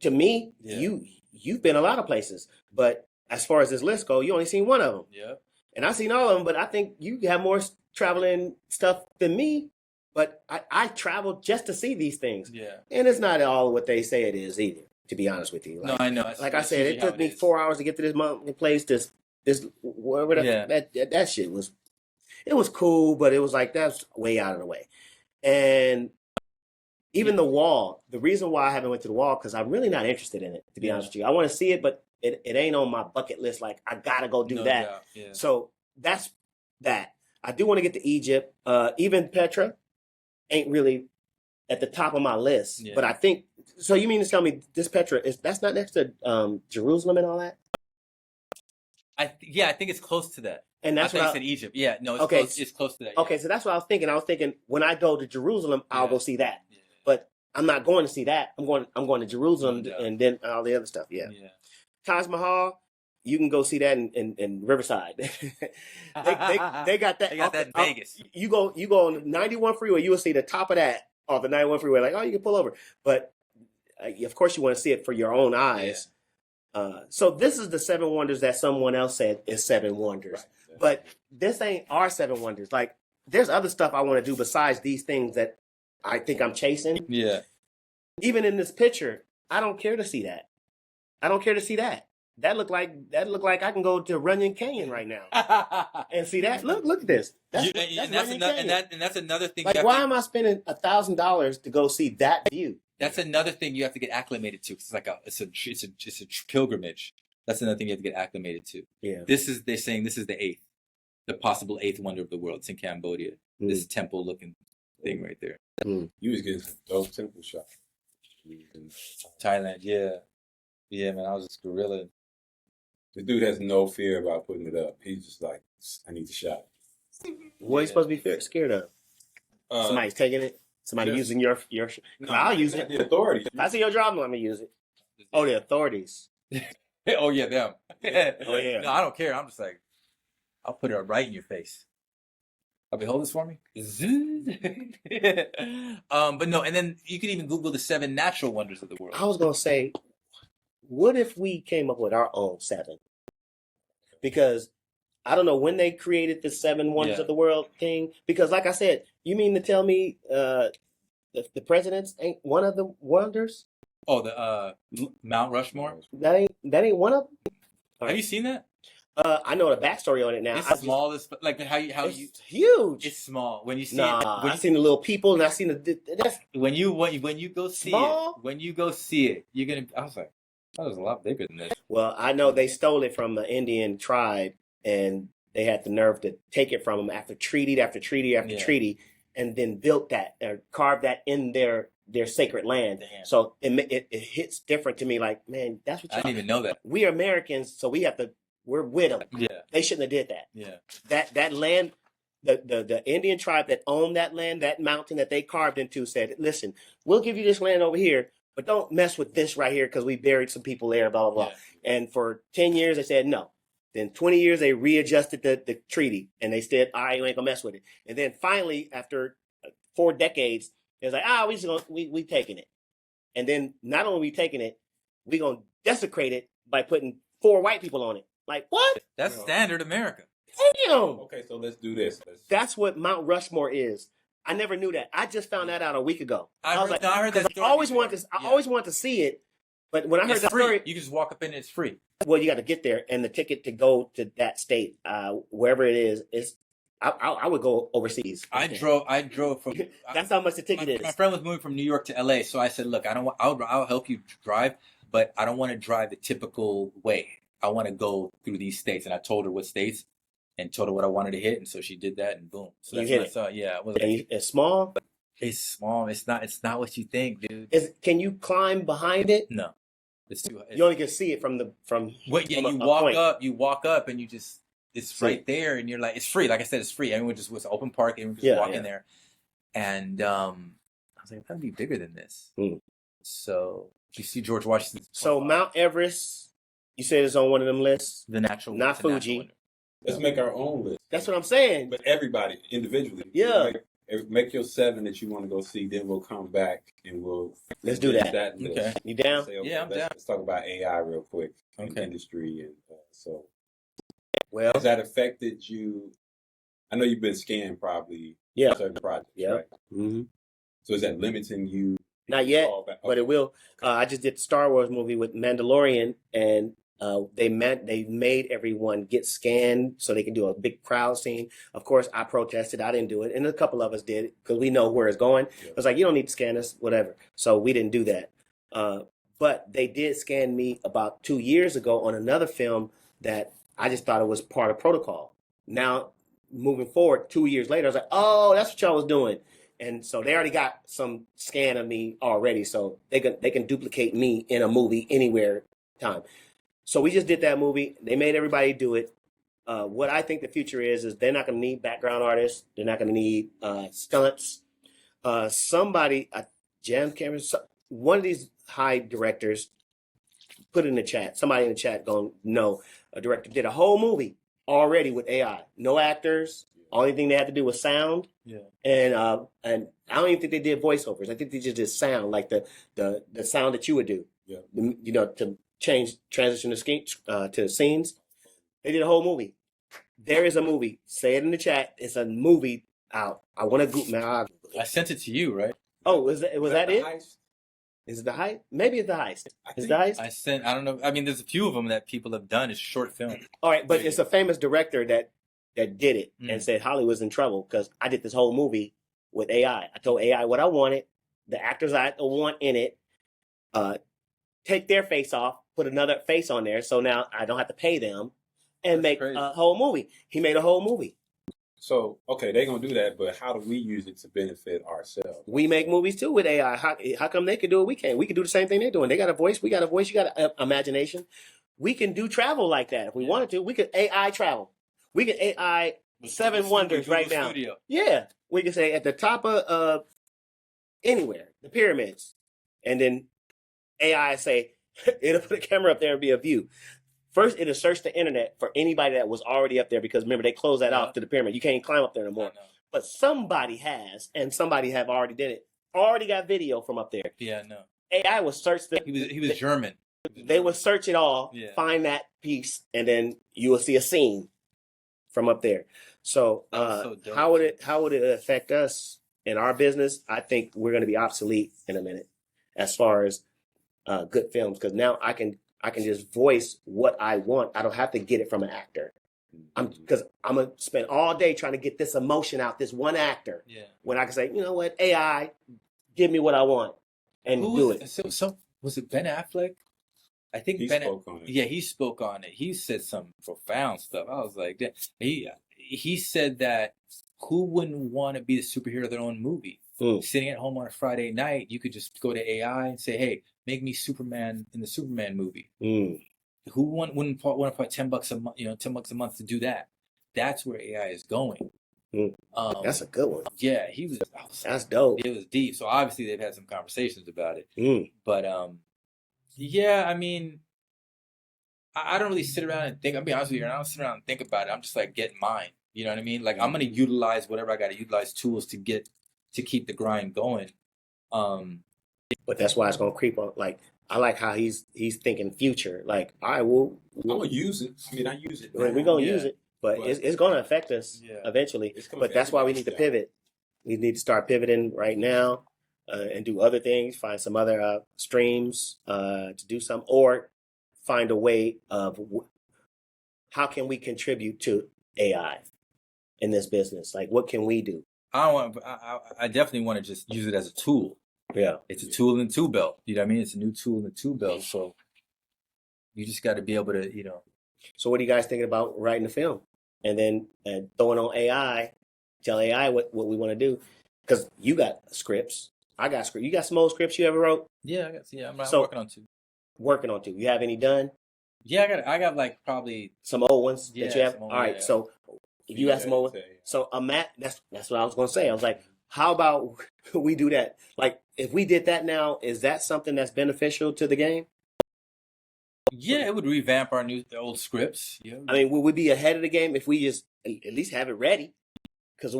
to me, you've been a lot of places, but as far as this list go, you only seen one of them. Yeah. And I've seen all of them, but I think you have more traveling stuff than me. But I traveled just to see these things. Yeah. And it's not all what they say it is either, to be honest with you. No, I know. Like I said, it took me 4 hours to get to this mountain place. This whatever that shit was. It was cool, but it was like that's way out of the way. And even the wall, the reason why I haven't went to the wall, because I'm really not interested in it, to be honest with you. I want to see it, but it ain't on my bucket list. Like, I got to go do that. Yeah. So that's that. I do want to get to Egypt. Even Petra ain't really at the top of my list. Yeah. But I think, so you mean to tell me this Petra, that's not next to Jerusalem and all that? I think it's close to that. And that's what what I said Egypt. Yeah, no, it's Okay. close. It's close to that. Okay, so that's what I was thinking. I was thinking when I go to Jerusalem, I'll go see that. Yeah. But I'm not going to see that. I'm going to Jerusalem No doubt. and then all the other stuff. Yeah. Taj Mahal, you can go see that in Riverside. they got that. They got that in Vegas. You go on the 91 freeway, you will see the top of that off the 91 freeway. Like, oh, you can pull over. But of course, you want to see it for your own eyes. So this is the 7 wonders that someone else said is 7 wonders. Right. But this ain't our 7 wonders. Like, there's other stuff I want to do besides these things that I think I'm chasing. Yeah. Even in this picture, I don't care to see that. I don't care to see that. That look like I can go to Runyon Canyon right now and see that. Look at this. That's another thing. Like, why am I spending $1,000 to go see that view? That's another thing you have to get acclimated to. It's like it's a pilgrimage. That's another thing you have to get acclimated to. Yeah. They're saying this is the 8th, the possible 8th wonder of the world. It's in Cambodia. This temple looking thing right there. You was getting some dope temple shots. Thailand, yeah, man. I was just gorilla. The dude has no fear about putting it up. He's just like, I need the shot. What are you supposed to be scared of? Somebody's taking it. Somebody using your. No, I'll use it. The authorities. If I see your job, I'm gonna use it. Oh, the authorities. Oh yeah, them. Oh yeah. No, I don't care. I'm just like, I'll put it right in your face. I'll be hold this for me. But no, and then you can even Google the 7 natural wonders of the world. I was gonna say, what if we came up with our own 7? Because I don't know when they created the 7 wonders of the world thing. Because, like I said, you mean to tell me the presidents ain't one of the wonders? Oh, the Mount Rushmore. That ain't one of them. Have you seen that? I know the backstory on it now. It's small. Like how you. It's huge. It's small when you see it. I've seen the little people and I've seen that's when you go see small? it. When you go see it, you're gonna. I was like, that was a lot bigger than this. Well, I know they stole it from the Indian tribe, and they had the nerve to take it from them after treaty after treaty after treaty, and then built that or carved that in their sacred land. Damn. So it hits different to me. Like, man, that's what I didn't even know that. we are Americans, so we have to. We're with them. Yeah, they shouldn't have did that. Yeah, That land. The Indian tribe that owned that land, that mountain that they carved into, said, "Listen, we'll give you this land over here, but don't mess with this right here because we buried some people there." Blah blah blah. Yeah. And for 10 years, they said no. Then 20 years, they readjusted the treaty, and they said, "All right, you ain't gonna mess with it." And then finally, after 4 decades, it's like, we taking it. And then not only we taking it, we gonna desecrate it by putting 4 white people on it. Like, what? That's standard America. Damn. Okay, so let's do this. That's what Mount Rushmore is. I never knew that. I just found that out a week ago. I heard that story I always wanted to. I before. always wanted to see it, But when I heard It's that free. story, You can just walk up in and it's free. well, you got to get there, and the ticket to go to that state, wherever it is I would go overseas. I drove from. That's how much the ticket is. My friend was moving from New York to LA, so I said, "Look, I don't want. I'll help you drive, but I don't want to drive the typical way. I want to go through these states." And I told her what states, and told her what I wanted to hit, and so she did that, and boom. So You that's hit what I it. saw. Yeah, it was. And it's small. It's small. It's not what you think, dude. Can you climb behind it? No, it's too. You only can see it from What? Yeah, from you a walk point. up. You walk up, and you just. It's Free. right there, and you're like, it's free. Like I said, it's free. Everyone just was open park, and just Yeah, walk yeah. in there. And I was like, it's gotta be bigger than this. Mm. So you see George Washington. So Mount Everest, you said it's on one of them lists. the natural, not the natural Fuji. winner. Let's make our own list. That's what I'm saying. But everybody individually. Yeah. Make your 7 that you want to go see. Then we'll come back and we'll Let's do that. list. Okay. You down? Say, okay, Yeah, I'm down. Let's talk about AI real quick in Okay. industry and so. Well, Has that affected you? I know you've been scanned probably. Yeah. For certain projects. Yeah. Right? mhm. So is that limiting you? Not yet, Fall back? but it will. I just did the Star Wars movie with Mandalorian, and they made everyone get scanned so they can do a big crowd scene. Of course, I protested. I didn't do it, and a couple of us did because we know where it's going. Yeah. It was like, you don't need to scan us, whatever. So we didn't do that. But they did scan me about 2 years ago on another film that I just thought it was part of protocol. Now, moving forward, 2 years later, I was like, oh, that's what y'all was doing. And so they already got some scan of me already, so they can duplicate me in a movie anywhere, time. So we just did that movie. They made everybody do it. What I think the future is they're not going to need background artists. They're not going to need stunts. Somebody, Jam Cameron, one of these high directors, put it in the chat. Somebody in the chat going, no, a director did a whole movie already with AI. No actors. Only thing they had to do was sound. Yeah. And I don't even think they did voiceovers. I think they just did sound, like the sound that you would do. Yeah. You know, to transition to scenes. They did a whole movie. There is a movie. Say it in the chat. It's a movie out. I want to Google. Now, I sent it to you, right? oh, was that the it? heist? Is it the heist? Maybe it's the heist. I Is think- the heist? I don't know. I mean, there's a few of them that people have done. It's short film. All right, but it's a famous director that did it and said Hollywood's in trouble because I did this whole movie with AI. I told AI what I wanted, the actors I want in it, take their face off, put another face on there, so now I don't have to pay them, and That's make crazy. a whole movie. He made a whole movie. So, okay, they're going to do that, but how do we use it to benefit ourselves? We make movies too with AI. How come they can do it? We can't. We can do the same thing they're doing. They got a voice. We got a voice. You got an imagination. We can do travel like that if we wanted to. We could AI travel. We can AI Seven Wonders right now. Studio. Yeah, we can say at the top of anywhere, the pyramids, and then AI say it'll put a camera up there and be a view. First, it'll search the internet for anybody that was already up there because remember they closed that off to the pyramid. You can't climb up there no I more. know. But somebody has, and somebody have already did it. Already got video from up there. Yeah, no. AI will search the. He was German. They will search it all, Yeah. find that piece, and then you will see a scene from up there. So, That was so dope. how would it affect us in our business? I think we're going to be obsolete in a minute as far as good films because now I can just voice what I want. I don't have to get it from an actor. Because I'm gonna spend all day trying to get this emotion out this one actor. Yeah. When I can say, you know what, AI, give me what I want and Who do was it. So was it Ben Affleck? I think He Ben. spoke on it. Yeah, he spoke on it. He said some profound stuff. I was like, he said that who wouldn't want to be the superhero of their own movie? Mm. Sitting at home on a Friday night, you could just go to AI and say, "Hey, make me Superman in the Superman movie." Mm. Who wouldn't want to put $10 a month? $10 a month to do that. That's where AI is going. Mm. That's a good one. Yeah. That's dope. It was deep. So obviously they've had some conversations about it. Mm. But yeah, I mean, I don't really sit around and think. I'll be honest with you, I don't sit around and think about it. I'm just like getting mine. You know what I mean? Like I'm gonna utilize whatever I got to utilize tools to keep the grind going. But that's why it's gonna creep on. Like I like how he's thinking future. Like I will. I'm going to use it. I mean, I use it. We're now. gonna Yeah. use it, but But- it's gonna affect us Yeah. eventually. It's gonna But that's why we need affect to everybody, pivot. We need to start pivoting right now. and do other things, find some other streams to do some, or find a way of how can we contribute to AI in this business? Like, what can we do? I definitely want to just use it as a tool. Yeah. It's a tool in the tool belt. You know what I mean? It's a new tool in the tool belt. So you just got to be able to, So what are you guys thinking about writing a film? And then throwing on AI, tell AI what we want to do. Because you got scripts. I got scripts. You got some old scripts you ever wrote? Yeah, I'm working on two. Working on two. You have any done? Yeah, I got like probably some old ones yeah, that you have. All right, yeah. So if you got some old ones, so that's what I was going to say. I was like, how about we do that? Like, if we did that now, is that something that's beneficial to the game? Yeah, it would revamp the old scripts. Yeah. I mean, would we be ahead of the game if we just at least have it ready? Because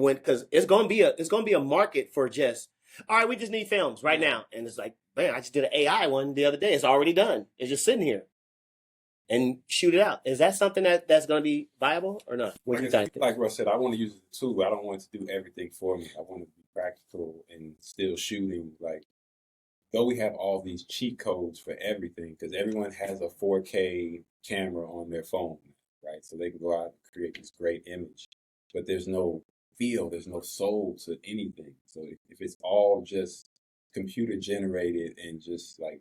it's going to be a market for just, all right, we just need films right now, and it's like, man, I just did an AI one the other day. It's already done. It's just sitting here. And shoot it out. Is that something that's going to be viable or not? What do you think? Like Russ said, I want to use it as a tool. I don't want it to do everything for me. I want to be practical and still shooting. Like, though we have all these cheat codes for everything, because everyone has a 4K camera on their phone, right? So they can go out and create this great image. But there's no feel, there's no soul to anything. So if it's all just computer generated and just like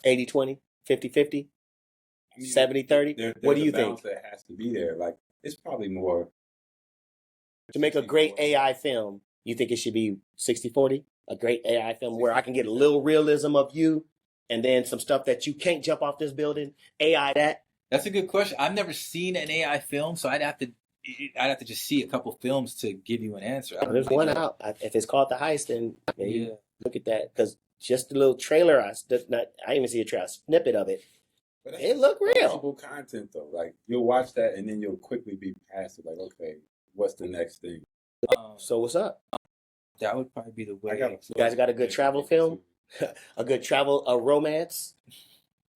80-20, 50-50? 70-30? What do you think? That has to be there. Like, it's probably more. To make a great AI film, you think it should be 60-40? A great AI film where I can get a little realism of you and then some stuff that you can't jump off this building, AI that? That's a good question. I've never seen an AI film, so I'd have to just see a couple films to give you an answer. There's one out. If it's called The Heist, then maybe look at that. Because just the little trailer, I didn't even see a trailer, a snippet of it. But it looked real. Content though, like you'll watch that and then you'll quickly be past it. Like, okay, what's the next thing? So what's up? That would probably be the way. You guys got a good travel film, a romance,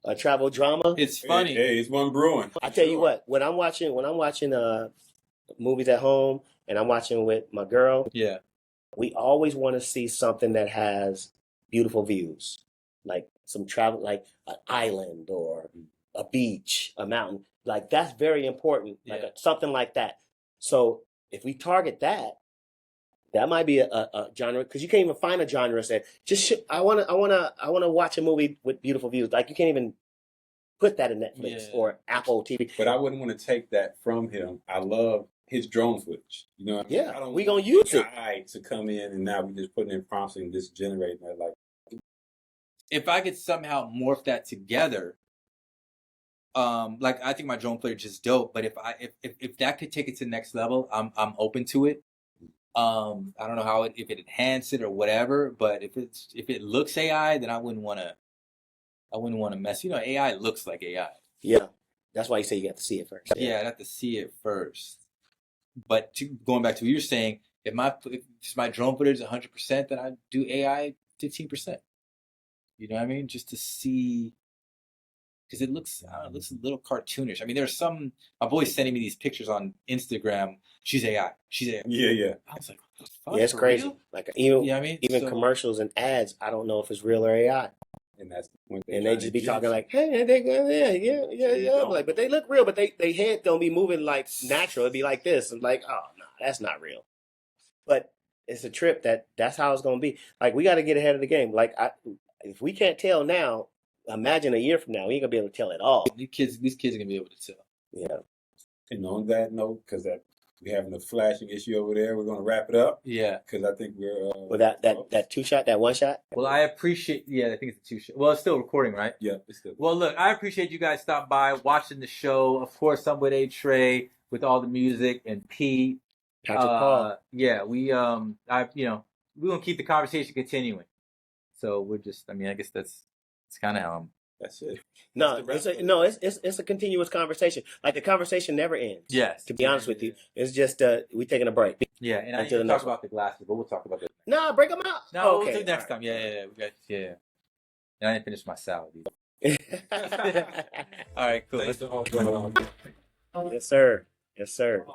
a travel drama. It's funny. Hey, it's one brewing. I tell you what, when I'm watching movies at home and I'm watching with my girl, we always want to see something that has beautiful views, like some travel, like an island or a beach, a mountain. Like, that's very important, like something like that. So if we target that, that might be a genre, because you can't even find a genre that I want to watch a movie with beautiful views. Like, you can't even put that in Netflix or Apple TV. But I wouldn't want to take that from him. I love his drone footage. You know what I mean? Yeah, we're going to use it. To come in and now we're just putting in prompts and just generating that. Like, if I could somehow morph that together, like, I think my drone footage is dope, but if that could take it to the next level, I'm open to it. I don't know if it enhance it or whatever, but if it looks AI, then I wouldn't want to mess. AI looks like AI. Yeah, that's why you say you have to see it first. Yeah, I'd have to see it first. But going back to what you're saying, if my drone footage is 100%, then I'd do AI 15%. You know what I mean? Just to see, because it looks a little cartoonish. I mean, there's my boy's sending me these pictures on Instagram. She's AI. Yeah. I was like, what the fuck? Yeah, it's crazy. Real? Like, even commercials and ads, I don't know if it's real or AI. And that's when they just be talking like, hey, yeah. Like, but they look real, but they head don't be moving like natural. It'd be like this. I'm like, oh no, that's not real. But it's a trip that's how it's gonna be. Like, we got to get ahead of the game. Like, if we can't tell now, imagine a year from now, we ain't gonna be able to tell it all. These kids are gonna be able to tell. Yeah. And on that note, because we're having a flashing issue over there, we're gonna wrap it up. Yeah. Because I think we're. Well, that 2-shot, that 1-shot. Well, I appreciate. Yeah, I think it's a 2-shot. Well, it's still recording, right? Yeah, it's still. Well, look, I appreciate you guys stopping by, watching the show. Of course, I'm with A Trey with all the music and Pete. Patrick Paul. Yeah, we're gonna keep the conversation continuing. So we're just. I mean, I guess it's kind of how That's it. No, it's a continuous conversation. Like, the conversation never ends. Yes. To be honest with you, it's just we taking a break. Yeah, and I need to talk about the glasses, but we'll talk about that. Nah, break them out. No, okay, we'll do it next time. Yeah. We got And I didn't finish my salad either. All right, cool. Yes, sir.